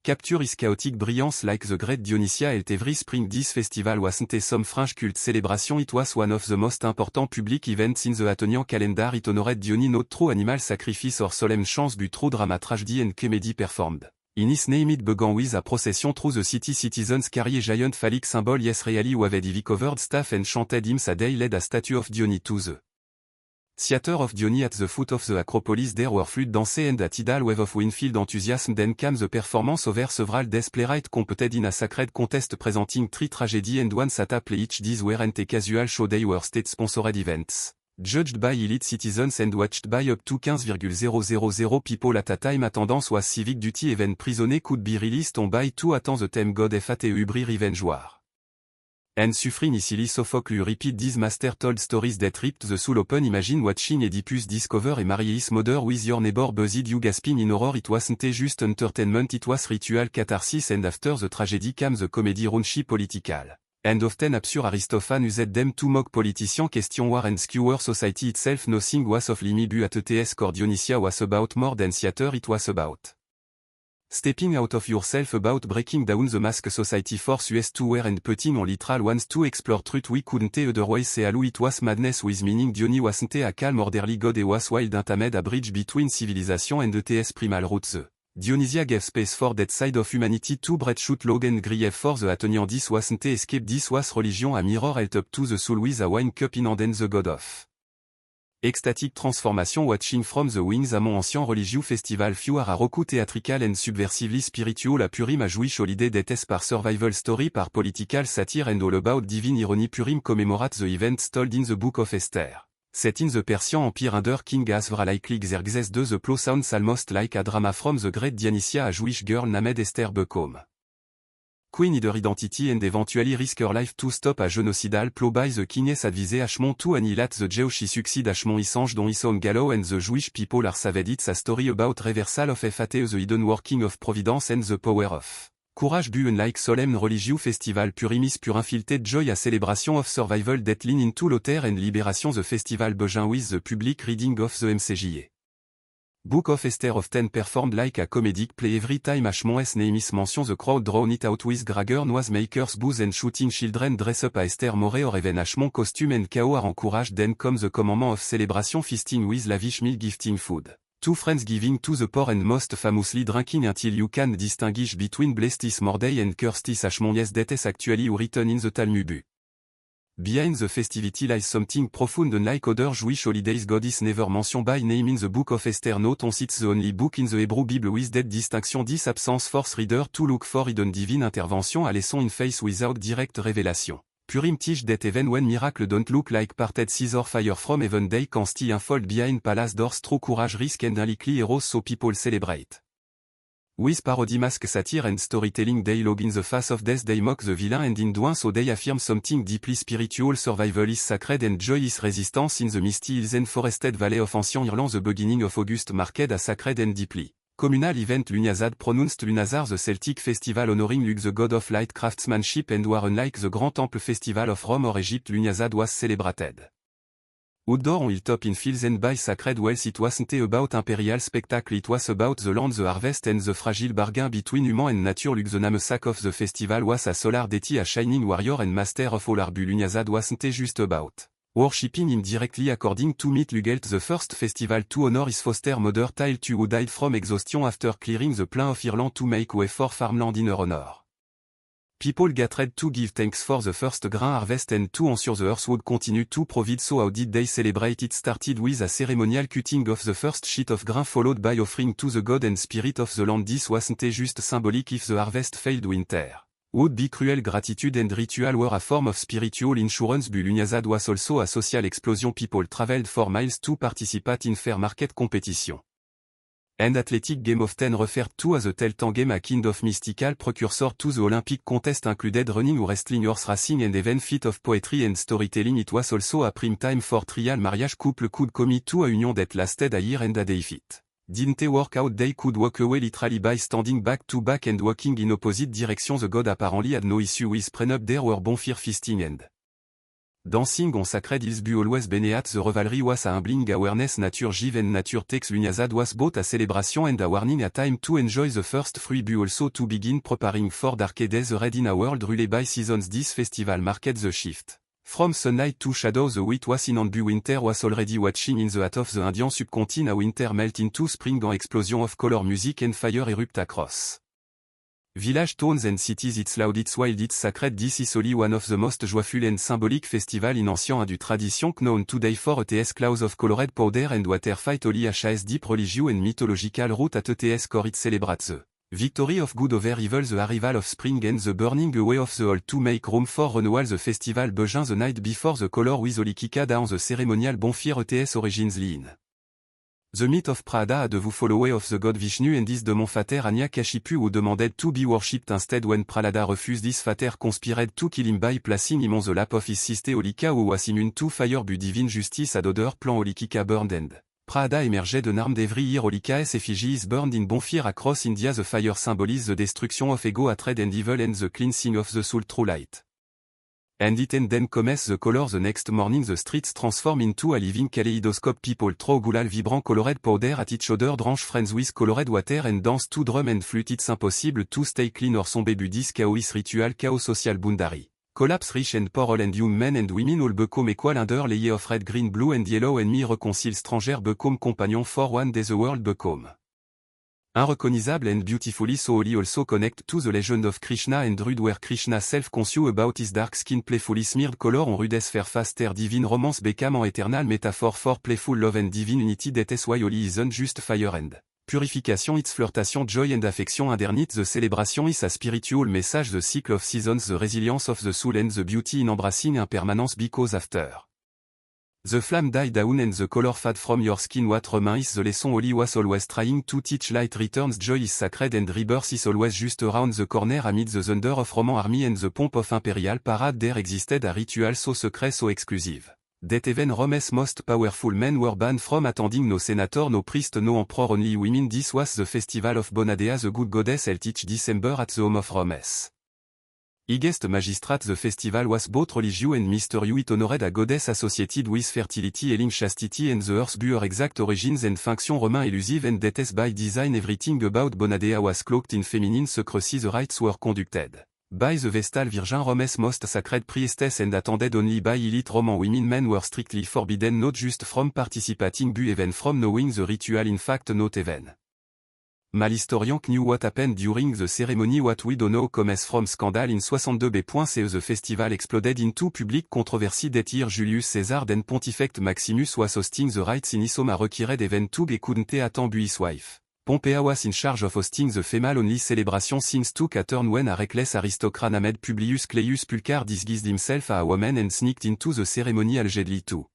Capture is chaotic brilliance like the great Dionysia held every spring this festival wasn't some French cult celebration it was one of the most important public events in the Athenian calendar it honored Diony not true animal sacrifice or solemn chance but true drama tragedy and comedy performed. In his name it began with a procession through the city citizens carry a giant phallic symbol yes really who had ivy covered staff and chanted hymns a day led a statue of Diony to the Theater of Diony at the foot of the Acropolis there were fluid dance and a tidal wave of Winfield enthusiasm then came the performance over several days playwright competed in a sacred contest presenting 3 tragedy and one sata play each these weren't a casual show they were state-sponsored events. Judged by elite citizens and watched by up to 15,000 people at a time attendance was civic duty event prisoners could be released on by 2 attend the theme God fat ubri revenge war. And suffering easily Sophocles repeat these master told stories that ripped the soul open imagine watching Oedipus discover a marry's mother with your neighbor buzzed you gasping in horror it wasn't just entertainment it was ritual catharsis and after the tragedy came the comedy raunchy political. And often absurd Aristophanes used them to mock politician question war and skewer society itself nothing was off limit at ETS core Dionysia was about more than theater it was about stepping out of yourself about breaking down the mask society force us to wear and putting on literal ones to explore truth we couldn't otherwise say alou it was madness with meaning Diony wasn't a calm orderly god it was wild intamed a bridge between civilization and ETS primal roots Dionysia gave space for that side of humanity to breadshoot log and grief for the atonian this wasn't escape this was religion a mirror held up to the soul with a wine cup in hand and the god of ecstatic transformation watching from the wings among ancient religieux festival few are a roku theatrical and subversively spiritual a purim a Jewish holiday that par survival story par political satire and all about divine irony purim commemorate the events told in the book of Esther. Set in the Persian Empire under King Asvra likely Xerxes II the plot sounds almost like a drama from the great Dionysia a Jewish girl named Esther become Queen either identity and eventually risk her life to stop a genocidal plow by the king's advise Ashmon to annihilate the Jewish succeed Ashmon Isange dont Ison Gallo and the Jewish people are saved it's a story about reversal of FAT the hidden working of providence and the power of courage bu unlike solemn religious festival purimis pur infiltrated joy a celebration of survival that lean into l'auteur and liberation the festival begin with the public reading of the MCJA. Book of Esther often performed like a comedic play every time Ashmon's names mention the crowd drawn it out with Gregor noisemakers booze and shooting children dress up a Esther Moray or even Ashmon costume and chaos are encouraged then comes the commandment of celebration feasting with lavish meal gifting food. 2 friends giving to the poor and most famously drinking until you can distinguish between blessed Morday and cursed Ashmon yes that is actually written in the Talmud. Behind the festivity lies something profound unlike other Jewish holidays God is never mentioned by name in the book of Esther not on it's the only book in the Hebrew Bible with that distinction this absence force reader to look for hidden divine intervention a lesson in face without direct revelation. Purim teach that even when miracle don't look like parted scissor fire from heaven they can still unfold behind palace doors through courage risk and unlikely heroes so people celebrate. With parody mask satire and storytelling they log in the face of death they mock the villain and in doing so they affirm something deeply spiritual survival is sacred and joy is resistance in the misty hills and forested valley of ancient Ireland the beginning of August marked a sacred and deeply communal event Lugnasad pronounced Lunazar the Celtic festival honoring Lugh the god of light craftsmanship and war unlike the Grand Temple festival of Rome or Egypt Lugnasad was celebrated outdoor on hilltop in fields and by sacred wells it wasn't about imperial spectacle it was about the land the harvest and the fragile bargain between human and nature Lugh the namesake of the festival was a solar deity a shining warrior and master of all arbu Lugnasad wasn't just about worshipping him directly according to myth Lugelt the first festival to honor his foster mother Tailtu who died from exhaustion after clearing the plain of Ireland to make way for farmland in her honor. People gathered to give thanks for the first grain harvest and to ensure the earth would continue to provide so how did they celebrate it started with a ceremonial cutting of the first sheet of grain followed by offering to the god and spirit of the land this wasn't just symbolic if the harvest failed winter. Would be cruel gratitude and ritual were a form of spiritual insurance but Lugnasad was also a social explosion people traveled for miles to participate in fair market competition. And athletic game often referred to as a tell-time game a kind of mystical precursor to the Olympic contest included running or wrestling horse racing and even feat of poetry and storytelling it was also a prime time for trial marriage couple could commit to a union that lasted a year and a day if it didn't work out they could walk away literally by standing back to back and walking in opposite directions the god apparently had no issue with prenup there were bonfire feasting and dancing on sacred hills bu always beneath the revelry was a humbling awareness nature give and nature takes Lugnasad was both a celebration and a warning a time to enjoy the first fruit bu also to begin preparing for darker days ahead in a world ruled by seasons this festival marked the shift. From sunlight to shadow the wheat was in and bu winter was already watching in the heart of the Indian subcontinent a winter melt into spring an explosion of color music and fire erupt across Village Towns and Cities It's Loud It's Wild It's Sacred This is only one of the most joyful and symbolic festival in ancient du tradition known today for ETS clouds of colored powder and water fight only HAS deep religious and mythological root at ETS core it celebrates the victory of good over evil the arrival of spring and the burning away of the old to make room for renewal the festival begins the night before the color with holy kikada on the ceremonial bonfire ETS origins lean. The myth of Prada had the follower of the god Vishnu and is de mon fater Anyakashipu who demanded to be worshipped instead when Pralada refused this fater conspired to kill him by placing him on the lap of his sister Holika who was immune to fire but divine justice had other plan Holikika burned and Prada emerged an armed every year Holika's effigy is burned in bonfire across India the fire symbolizes the destruction of ego hatred and evil and the cleansing of the soul through light. And it and then comes the color the next morning the streets transform into a living kaleidoscope people throw gulal vibrant colored powder at each other drank friends with colored water and dance to drum and flute it's impossible to stay clean or son baby dis chaos ritual chaos social boundary. Collapse rich and poor and young men and women all become equal under layer of red green blue and yellow and me reconcile stranger become companion for one day the world become. Unrecognizable and beautifully so holy also connect to the legend of Krishna and Druid where Krishna self-conscious about his dark skin playfully smeared color on rudesse faire faster divine romance become en eternal metaphor for playful love and divine unity that is why holy isn't just fire and purification it's flirtation joy and affection underneath the celebration is a spiritual message the cycle of seasons the resilience of the soul and the beauty in embracing impermanence because after the flame die down and the color fade from your skin what remains the lesson holy was always trying to teach light returns joy is sacred and rebirth is always just around the corner amid the thunder of Roman army and the pomp of imperial parade there existed a ritual so secret so exclusive. That even Rome's most powerful men were banned from attending no senator no priest no emperor only women this was the festival of Bonadea the good goddess held each December at the home of Romes. Highest magistrate the festival was both religious and mysterious it honored a goddess associated with fertility healing chastity and the earth's pure exact origins and function Roman elusive and that is by design everything about Bonadea was cloaked in feminine secrecy the rites were conducted by the Vestal Virgin Rome's most sacred priestess and attended only by elite Roman women men were strictly forbidden not just from participating but even from knowing the ritual in fact not even. Mal historian knew what happened during the ceremony what we don't know comes from scandal in 62b.ce the festival exploded into public controversy that year Julius Caesar then Pontifex Maximus was hosting the rites in Isoma required event to be couldn't attend his wife. Pompea was in charge of hosting the female only celebration since took a turn when a reckless aristocrat named Publius Cleius Pulchar disguised himself as a woman and sneaked into the ceremony allegedly to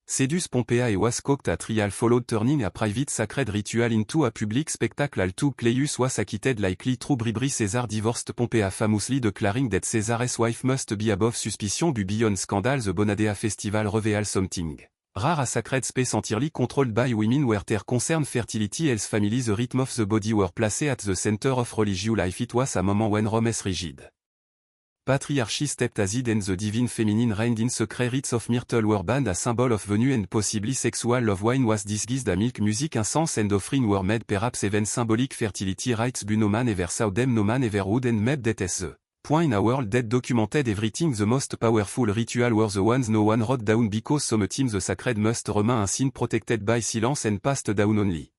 seduce Pompea and was cooked a trial followed turning a private sacred ritual into a public spectacle all too Cleius was acquitted likely through bribery Caesar divorced Pompea famously declaring that Caesar's wife must be above suspicion but beyond scandal the Bonadea festival reveals something rare a sacred space entirely controlled by women where their concern fertility else family the rhythm of the body were placed at the center of religious life it was a moment when Rome's rigid patriarchy stepped aside and the divine feminine reigned in secret rites of myrtle were banned a symbol of venue and possibly sexual love wine was disguised a milk music incense and offering were made perhaps even symbolic fertility rites but no man ever saw them no man ever would and maybe that is the point in a world that documented everything the most powerful ritual were the ones no one wrote down because some team the sacred must remain a sin protected by silence and passed down only.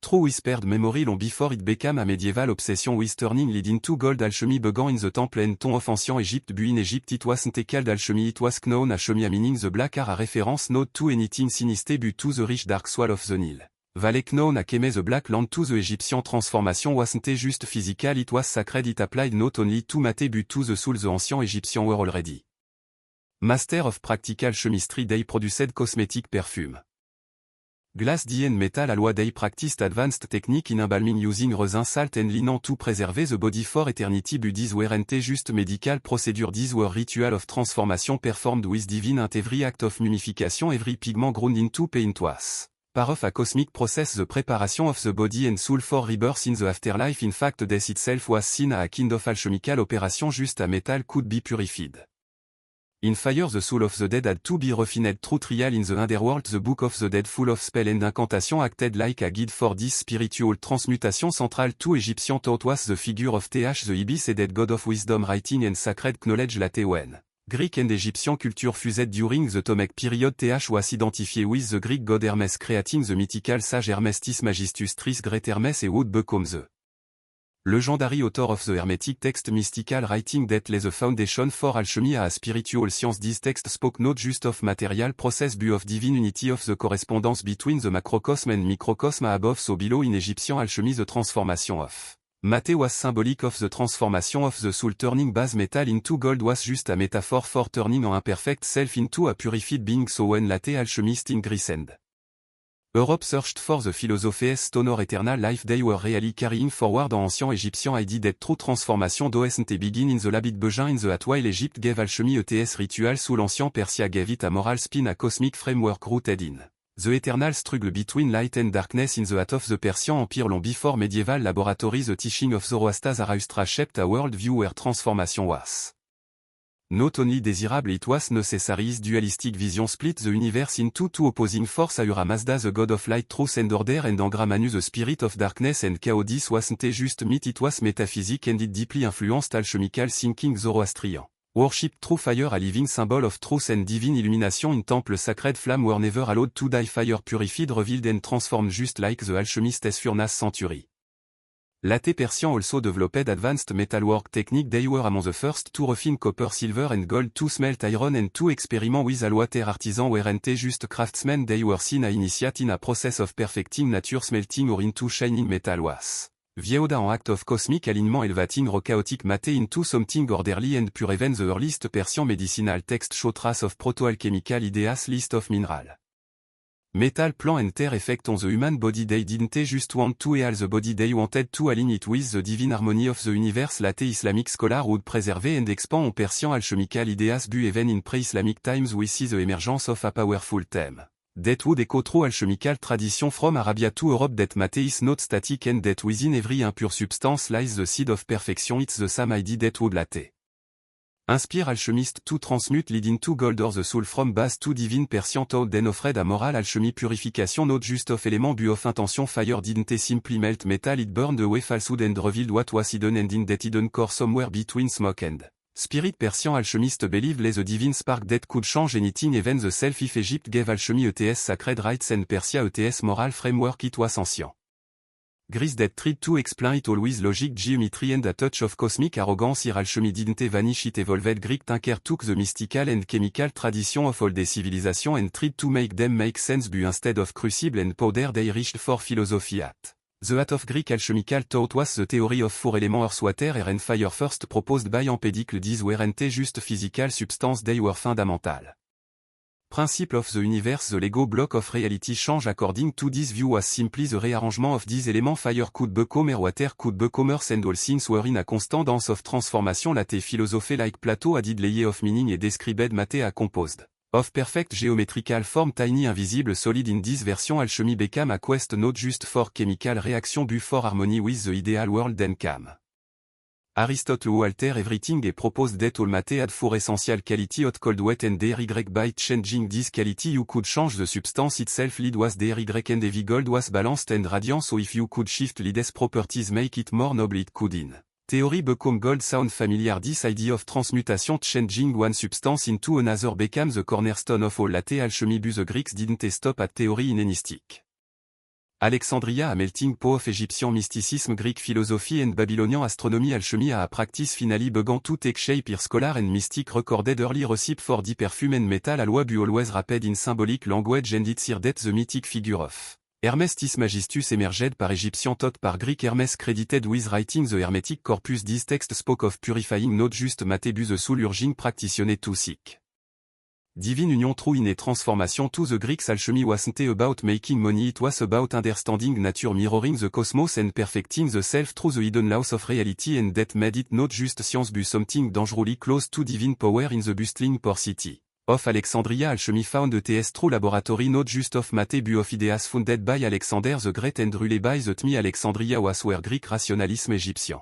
True whispered memory long before it became a medieval obsession with turning leading to gold alchemy began in the temple and ton of ancient Egypt but in Egypt it wasn't called alchemy it was known alchemy meaning the black are a reference not to anything sinister but to the rich dark swell of the Nile. Valley known a the black land to the Egyptian transformation wasn't just physical it was sacred it applied not only to matter but to the soul the ancient Egyptian were already. Master of practical chemistry they produced cosmetic perfume. Glass dye and metal alloy they practiced advanced technique in embalming using resin salt and linen to preserve the body for eternity but these weren't just medical procedure these were ritual of transformation performed with divine and every act of mummification every pigment ground into paint was part of a cosmic process the preparation of the body and soul for rebirth in the afterlife in fact death itself was seen as a kind of alchemical operation just a metal could be purified. In fire the soul of the dead had to be refined through trial in the underworld the book of the dead full of spell and incantation acted like a guide for this spiritual transmutation central to Egyptian thought was the figure of the ibis a dead god of wisdom writing and sacred knowledge late when Greek and Egyptian culture fused during the Ptolemaic period th was identified with the Greek god Hermes creating the mythical sage Hermes Trismegistus Tris Great Hermes and would become the Legendary author of the Hermetic text mystical writing that lays the foundation for alchemy a spiritual science. This text spoke not just of material process but of divine unity of the correspondence between the macrocosm and microcosm above so below. In Egyptian alchemy the transformation of Mate was symbolic of the transformation of the soul. Turning base metal into gold was just a metaphor for turning an imperfect self into a purified being. So when late alchemist in Greece and Europe searched for the philosophy's stone or eternal life, they were really carrying forward an ancient Egyptian idea that true transformation doesn't begin in the labit begin in the at while Egypt gave alchemy ets ritual sous l'ancien Persia gave it a moral spin, a cosmic framework rooted in the eternal struggle between light and darkness in the heart of the Persian Empire. Long before medieval laboratory the teaching of Zoroaster Zarathustra shaped a world view where transformation was not only desirable it was necessary. His dualistic vision split the universe into two opposing forces: Ahura Mazda the god of light, truth and order, and Angra Manu the spirit of darkness and chaos. This wasn't just myth, it was metaphysic and it deeply influenced alchemical thinking. Zoroastrian worship true fire, a living symbol of truth and divine illumination. In temple sacred flame were never allowed to die, fire purified, revealed and transformed just like the alchemist's furnace century. Late Persian also developed advanced metalwork technique. They were among the first to refine copper, silver and gold, to smelt iron and to experiment with alwater. Artisans weren't just craftsmen, they were seen as initiate in a process of perfecting nature. Smelting or into shining metal was viewed an act of cosmic alignment, elevating chaotic matter into something orderly and pure. Even the earliest Persian medicinal text show trace of proto-alchemical ideas. List of mineral, metal, plant and terre effect on the human body. They didn't just want to heal the body, they wanted to align it with the divine harmony of the universe. Late Islamic scholar would preserve and expand on Persian alchemical ideas, but even in pre-Islamic times we see the emergence of a powerful theme that would echo through alchemical tradition from Arabia to Europe. That matter is not static and that within every impure substance lies the seed of perfection. It's the same idea that would late inspire alchemist to transmute, leading to gold or the soul from base to divine. Persian taught then offered a moral alchemy purification, not just of element but of intention. Fire didn't simply melt metal, it burned away falsehood and revealed what was hidden, and in that hidden core somewhere between smoke and spirit. Persian alchemist believed les the divine spark that could change anything, even the self. If Egypt gave alchemy ets sacred rites and Persia ets moral framework, it was ancient Greece that tried to explain it all with logic, geometry and a touch of cosmic arrogance. Here alchemy didn't vanish, it evolved. Greek thinker took the mystical and chemical tradition of all the civilization and tried to make them make sense, but instead of crucible and powder they reached for philosophy. At the heart of Greek alchemical thought was the theory of four elements: earth, water, air and fire, first proposed by Empédocle. These weren't just physical substance, they were fundamental principle of the universe. The Lego block of reality change according to this view was simply the rearrangement of these elements. Fire could become air, water could become earth, and all things were in a constant dance of transformation. Late philosophy like Plato added layer of meaning and described matter a composed of perfect geometrical form, tiny, invisible, solid. In this version alchemy became a quest not just for chemical reaction but for harmony with the ideal world. Then came Aristotle who altered everything and proposed that all matter had four essential quality: hot, cold, wet and dry. By changing this quality you could change the substance itself. Lead was dry and heavy, gold was balanced and radiant, so if you could shift lead's properties make it more noble, it could in theory become gold. Sound familiar? This idea of transmutation, changing one substance into another, became the cornerstone of all late alchemy, but the Greeks didn't stop at theory in Hellenistic Alexandria, a melting pot of Egyptian mysticism, Greek philosophy and Babylonian astronomy. Alchemy a practice finally began to take shape. Here scholar and mystic recorded early recipe for the perfume and metal alloy, but always rapid in symbolic language, and it's here that the mythic figure of Hermes Trismegistus emerged. Par Egyptian taught par Greek, Hermes credited with writing the Hermetic corpus. This text spoke of purifying not just matter but the soul, urging practitioner to seek divine union through in a transformation. To the Greeks alchemy wasn't about making money, it was about understanding nature, mirroring the cosmos and perfecting the self through the hidden laws of reality, and that made it not just science but something dangerously close to divine power. In the bustling port city of Alexandria alchemy found its true laboratory, not just of matter but of ideas founded by Alexander the Great and ruled by the Tmi. Alexandria was where Greek rationalism, Egyptian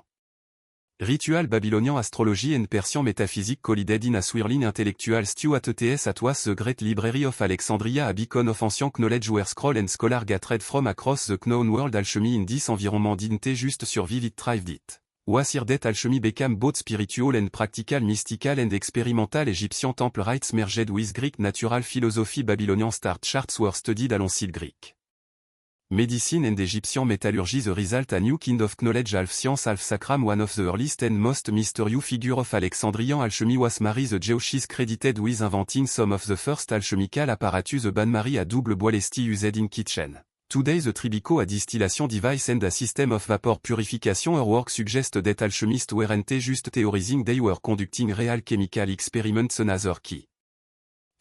ritual, Babylonian astrology and Persian metaphysics collided in a swirling intellectual stew. At was the Great Library of Alexandria, a beacon of ancient knowledge where scroll and scholar gathered from across the known world. Alchemy in this environment didn't just survive, it thrived. It was here that alchemy became both spiritual and practical, mystical and experimental. Egyptian temple rites merged with Greek natural philosophy. Babylonian star charts were studied alongside Greek Medicine and Egyptian Metallurgy the result a new kind of knowledge half science half sacram one of the earliest and most mysterious figure of Alexandrian alchemy was Mary the Geochis credited with inventing some of the first alchemical apparatus the bain-marie à double boilesti used in kitchen. Today the Tribico a distillation device and a system of vapor purification her work suggest that alchemists weren't just theorizing they were conducting real chemical experiments another key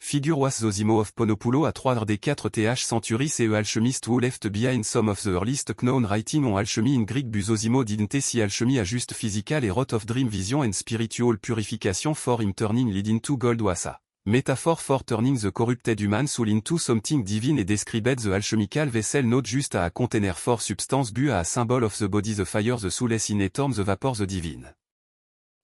figure was Zosimo of Ponopulo à 3d4 th centuries et alchemist who left behind some of the earliest known writing on alchemy in Greek but Zosimo didn't see alchemy a just physical and wrote of dream vision and spiritual purification for him turning lead into gold was a metaphor for turning the corrupted human soul into something divine and described the alchemical vessel not just a container for substance but a symbol of the body the fire the soulless in storm the vapor the divine.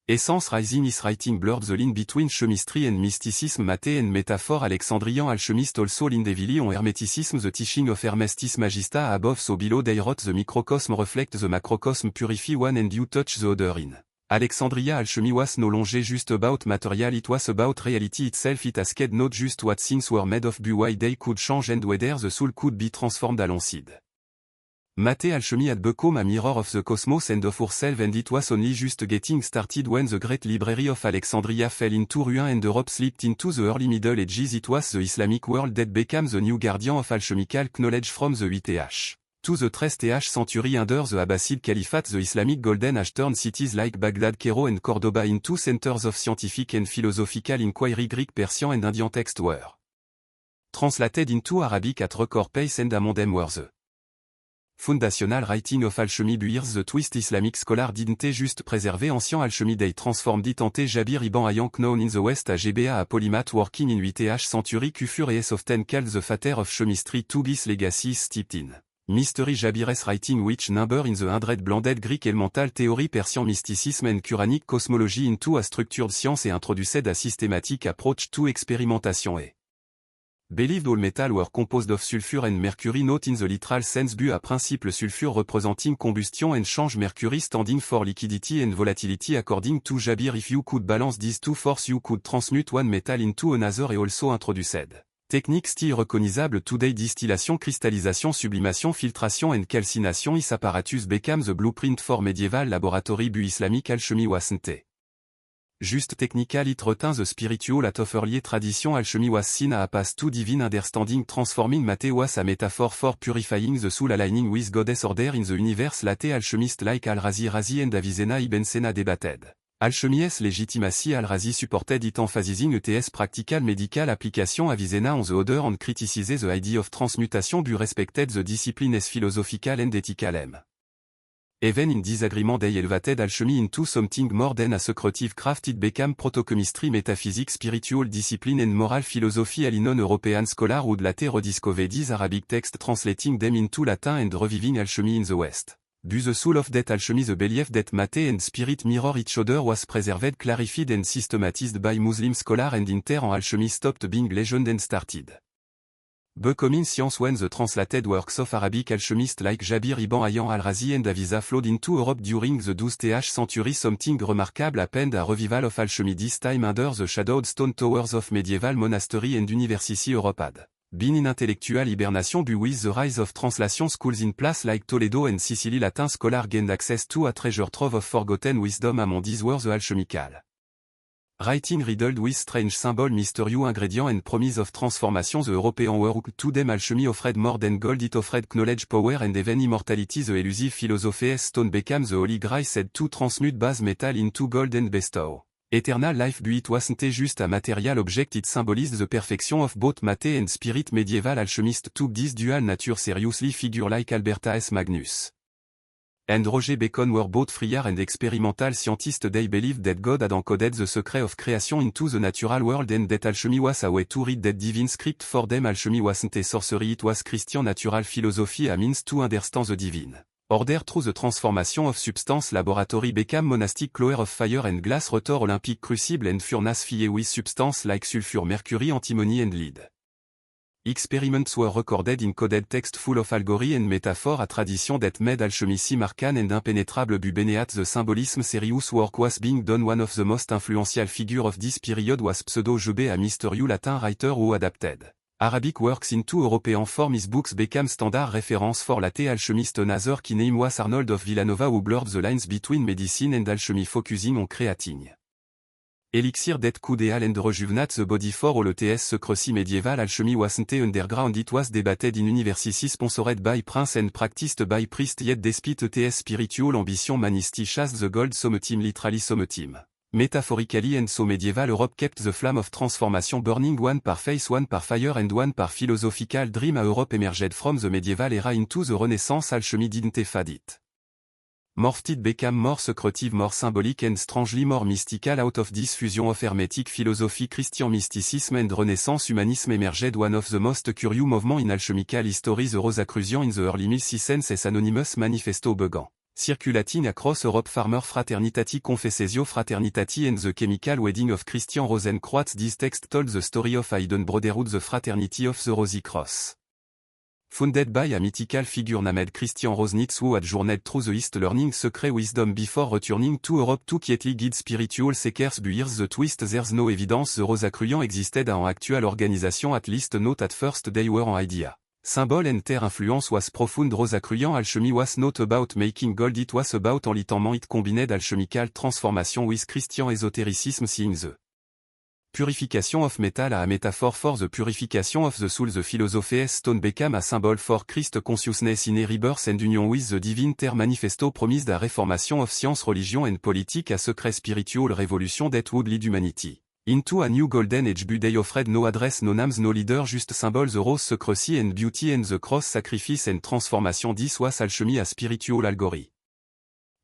Essence Rising is writing blurred the line between chemistry and mysticism mate and metaphor Alexandrian alchemist also leaned heavily on hermeticism the teaching of Hermes Magista above so below they wrote the microcosm reflect the macrocosm purify one and you touch the other in. Alexandria alchemy was no longer just about material it was about reality itself it asked not just what things were made of but why they could change and whether the soul could be transformed alongside. Mate alchemy had become a mirror of the cosmos and of ourselves and it was only just getting started when the great library of Alexandria fell into ruin and Europe slipped into the early Middle Ages it was the Islamic world that became the new guardian of alchemical knowledge from the 8th to the 13th century under the Abbasid Caliphate the Islamic Golden Age turned cities like Baghdad, Cairo and Cordoba into centers of scientific and philosophical inquiry Greek, Persian and Indian texts were translated into Arabic at record pace and among them were the foundational writing of alchemy buirs the twist Islamic scholar didn't just preserve ancient alchemy they transformed it ante Jabir ibn Hayyan known in the West as GBA a polymath working in 8th century Kufur is often called the father of chemistry to his legacy is steeped in mystery Jabir's writing which number in the 100 blended Greek elemental theory Persian mysticism and Quranic cosmology into a structured science and introduced a systematic approach to experimentation et believed all metal were composed of sulfur and mercury not in the literal sense but a principle sulfur representing combustion and change mercury standing for liquidity and volatility according to Jabir if you could balance these two forces you could transmute one metal into another and also introduced technique still recognizable today distillation cristallisation sublimation filtration and calcination is apparatus became the blueprint for medieval laboratory but Islamic alchemy wasn't just technical it retains the spiritual at of early tradition alchemy was seen a pass to divine understanding transforming mate was a metaphor for purifying the soul aligning with goddess order in the universe late alchemist like Al-Razi and Avicenna ibn Sena debated. Alchemy's legitimacy Al-Razi supported it emphasizing ETS practical medical application Avicenna on the other and criticized the idea of transmutation but respected the discipline as philosophical and ethical aim. Even in disagreement they elevated alchemy into something more than a secretive craft it became protochemistry metaphysics spiritual discipline and moral philosophy a non-European scholar would later rediscover these Arabic texts translating them into Latin and reviving alchemy in the West. But the soul of that alchemy the belief that mate and spirit mirror each other was preserved clarified and systematized by Muslim scholar and in turn alchemy stopped being legend and started becoming science when the translated works of Arabic alchemists like Jabir ibn Hayyan al-Razi and Aviza flowed into Europe during the 12th century something remarkable happened a revival of alchemy this time under the shadowed stone towers of medieval monastery and university Europe had been in intellectual hibernation but with the rise of translation schools in place like Toledo and Sicily Latin scholar gained access to a treasure trove of forgotten wisdom among these were the alchemical writing riddled with strange symbol mysterious ingredient and promise of transformation the European world to them alchemy offered more than gold it offered knowledge power and even immortality the elusive philosophy stone became the holy grail said to transmute base metal into gold and bestow eternal life but it wasn't just a material object it symbolized the perfection of both mate and spirit medieval alchemist took this dual nature seriously figure like Alberta S. Magnus and Roger Bacon were both friar and experimental scientists they believed that God had encoded the secret of creation into the natural world and that alchemy was a way to read that divine script for them alchemy wasn't a sorcery it was Christian natural philosophy a means to understand the divine order through the transformation of substance laboratory became monastic cloer of fire and glass rotor olympic crucible and furnace filled with substance like sulfur mercury antimony and lead. Experiments were recorded in coded text full of allegory and metaphor a tradition that made alchemy seem arcane and impenetrable but beneath the symbolism serious work was being done one of the most influential figure of this period was Pseudo-Jobé a mysterious Latin writer who adapted Arabic works into European form is books became standard reference for latte alchemist another key name was Arnold of Villanova who blurred the lines between medicine and alchemy focusing on creatine. Elixir det could heal and rejuvenate the body for all ETS secrecy medieval alchemy wasn't underground it was debated in university sponsored by prince and practiced by priest yet despite ETS spiritual ambition manistic as the gold sommetim literally sommetim. Metaphorically and so medieval Europe kept the flame of transformation burning one par face one par fire and one par philosophical dream a Europe emerged from the medieval era into the Renaissance alchemy didn't fade it. Morphed became more secretive more symbolic and strangely more mystical out of this fusion of hermetic philosophy Christian mysticism and Renaissance humanism emerged one of the most curious movements in alchemical history the Rosicrucian in the early 1600s anonymous manifesto began. Circulating across Europe Farmer Fraternitati Confessio Fraternitati and the Chemical Wedding of Christian Rosenkreuz this text told the story of Hidden Brotherhood the Fraternity of the Rosy Cross. Founded by a mythical figure named Christian Rosnitz who had journeyed through the East learning secret wisdom before returning to Europe to quietly guide spiritual seekers bears the twist there's no evidence the Rosicrucian existed en actual organisation at least not at first they were an idea. Symbol and their influence was profound Rosicrucian alchemy was not about making gold it was about enlightenment it combined alchemical transformation with Christian esotericism seeing the purification of metal a metaphor for the purification of the soul the philosophy stone became a symbol for Christ consciousness in a rebirth and union with the divine terre manifesto promised a reformation of science religion and politique a secret spiritual revolution that would lead humanity into a new golden age but they offered no address no names no leader just symbols the rose secrecy and beauty and the cross sacrifice and transformation this was alchemy a spiritual allegory.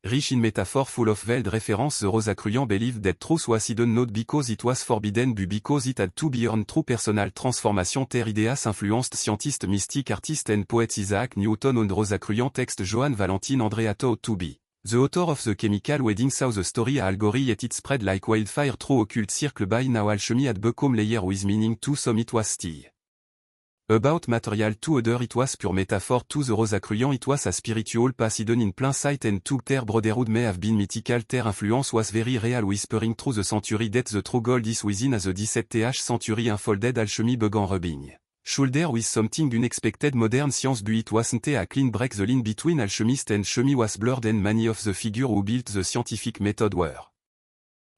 Rich in metaphor full of veiled reference the Rosicrucian believed that truth was hidden not because it was forbidden but because it had to be earned through personal transformation their ideas influenced scientist mystic artist and poet Isaac Newton and Rosicrucian text Johann Valentin Andrea taught to be. The author of the Chemical Wedding saw the story a allegory yet it spread like wildfire through occult circle by now alchemy had become layer with meaning to some it was still about material to other it was pure metaphor to the Rosicrucian it was a spiritual path hidden in plain sight and to their brotherhood may have been mythical their influence was very real whispering through the century that the true gold is within as the 17th century unfolded alchemy began rubbing shoulder with something unexpected modern science but it wasn't a clean break the line between alchemist and chemist was blurred and many of the figures who built the scientific method were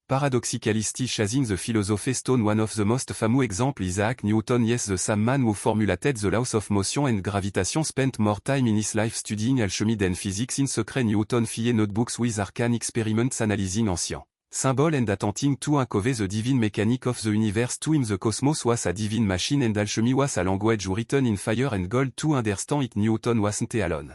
paradoxically chasing the philosophy stone one of the most famous examples Isaac Newton yes the same man who formulated the laws of motion and gravitation spent more time in his life studying alchemy than physics in secret Newton filed notebooks with arcane experiments analyzing ancient symbol and attempting to uncover the divine mechanic of the universe to him the cosmos was a divine machine and alchemy was a language written in fire and gold to understand it Newton wasn't alone.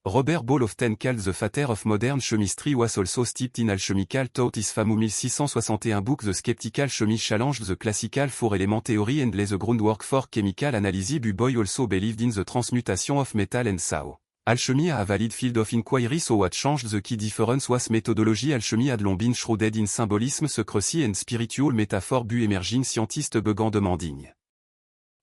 Robert Ball often called the father of modern chemistry was also steeped in alchemical thought his famous 1661 book The Skeptical Chemist challenged the classical four-element theory and laid the groundwork for chemical analysis but Boyle also believed in the transmutation of metal and saw alchemy a valid field of inquiry so what changed the key difference was methodology alchemy had long been shrouded in symbolism secrecy and spiritual metaphor but emerging scientists began demanding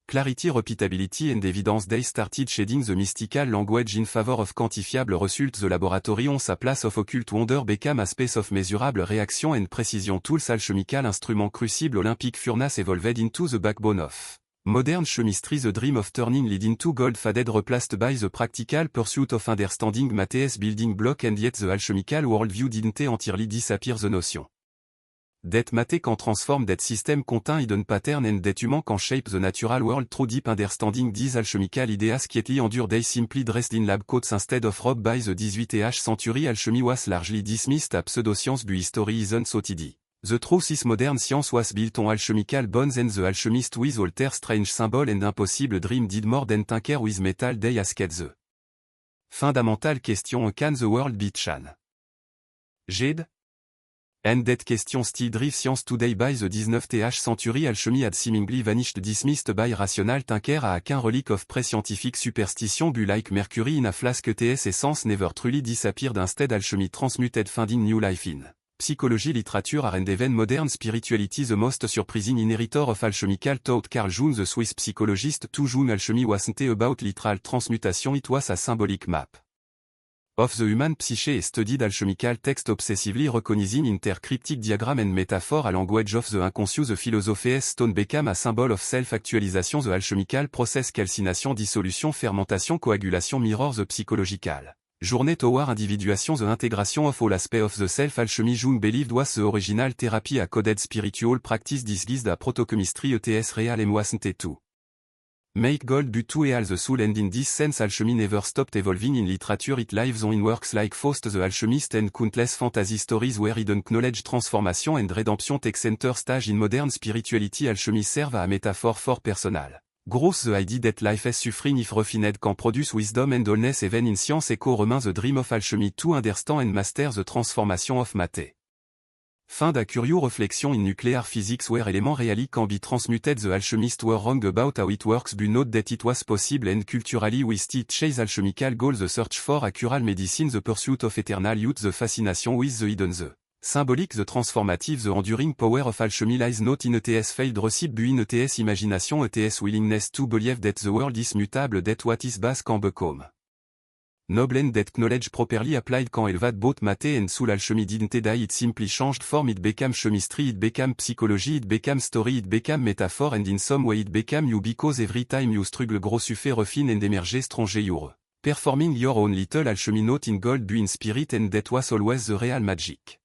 clarity repeatability and evidence they started shading the mystical language in favor of quantifiable results the laboratory on sa place of occult wonder became a space of measurable reaction and precision tools alchemical instrument crucible olympic furnace evolved into the backbone of modern chemistry the dream of turning lead into gold faded replaced by the practical pursuit of understanding Matthias building block and yet the alchemical worldview didn't entirely disappear the notion that matter can transform that system contain hidden pattern and that human can shape the natural world through deep understanding these alchemical ideas quietly endure they simply dressed in lab coats instead of robbed by the 18th century alchemy was largely dismissed as pseudoscience but history isn't so tidy. The truth is modern science was built on alchemical bones and the alchemist with all their strange symbol and impossible dream did more than tinker with metal they asked the fundamental question can the world be changed? And that question still drives science today by the 19th century alchemy had seemingly vanished dismissed by rational thinker a qu'un relic of pre-scientific superstition but like mercury in a flask ts essence never truly disappeared instead alchemy transmuted finding new life in psychology literature and even modern spirituality the most surprising inheritor of alchemical thought Carl Jung the Swiss psychologist to Jung alchemy wasn't about literal transmutation it was a symbolic map of the human psyche is studied alchemical text obsessively recognizing intercryptic diagram and metaphor a language of the unconscious the philosophy's stone became a symbol of self-actualization the alchemical process calcination dissolution fermentation coagulation mirror the psychological journée toward individuation the integration of all aspects of the self alchemy Jung believed was the original therapy a coded spiritual practice disguised a protochemistry ets real and wasn't too. Make gold but to heal the soul and in this sense alchemy never stopped evolving in literature it lives on in works like Faust the Alchemist and countless fantasy stories where hidden knowledge transformation and redemption take center stage in modern spirituality alchemy serve a metaphor for personal. Growth the idea that life is suffering if refined can produce wisdom and wholeness even in science echo remains the dream of alchemy to understand and master the transformation of matter. Fin da curious reflection in nuclear physics where element really can be transmuted the alchemist were wrong about how it works but note that it was possible and culturally we still chase alchemical goals the search for accurate medicine the pursuit of eternal youth the fascination with the hidden the symbolic the transformative the enduring power of alchemy lies not in ets failed recipe but in ets imagination ets willingness to believe that the world is mutable that what is base can become. Noble and that knowledge properly applied can elevate both matter and soul alchemy didn't die it simply changed form it became chemistry it became psychology it became story it became metaphor and in some way it became you because every time you struggle grow suffet refine and emerge stronger you're performing your own little alchemy note in gold but in spirit and that was always the real magic.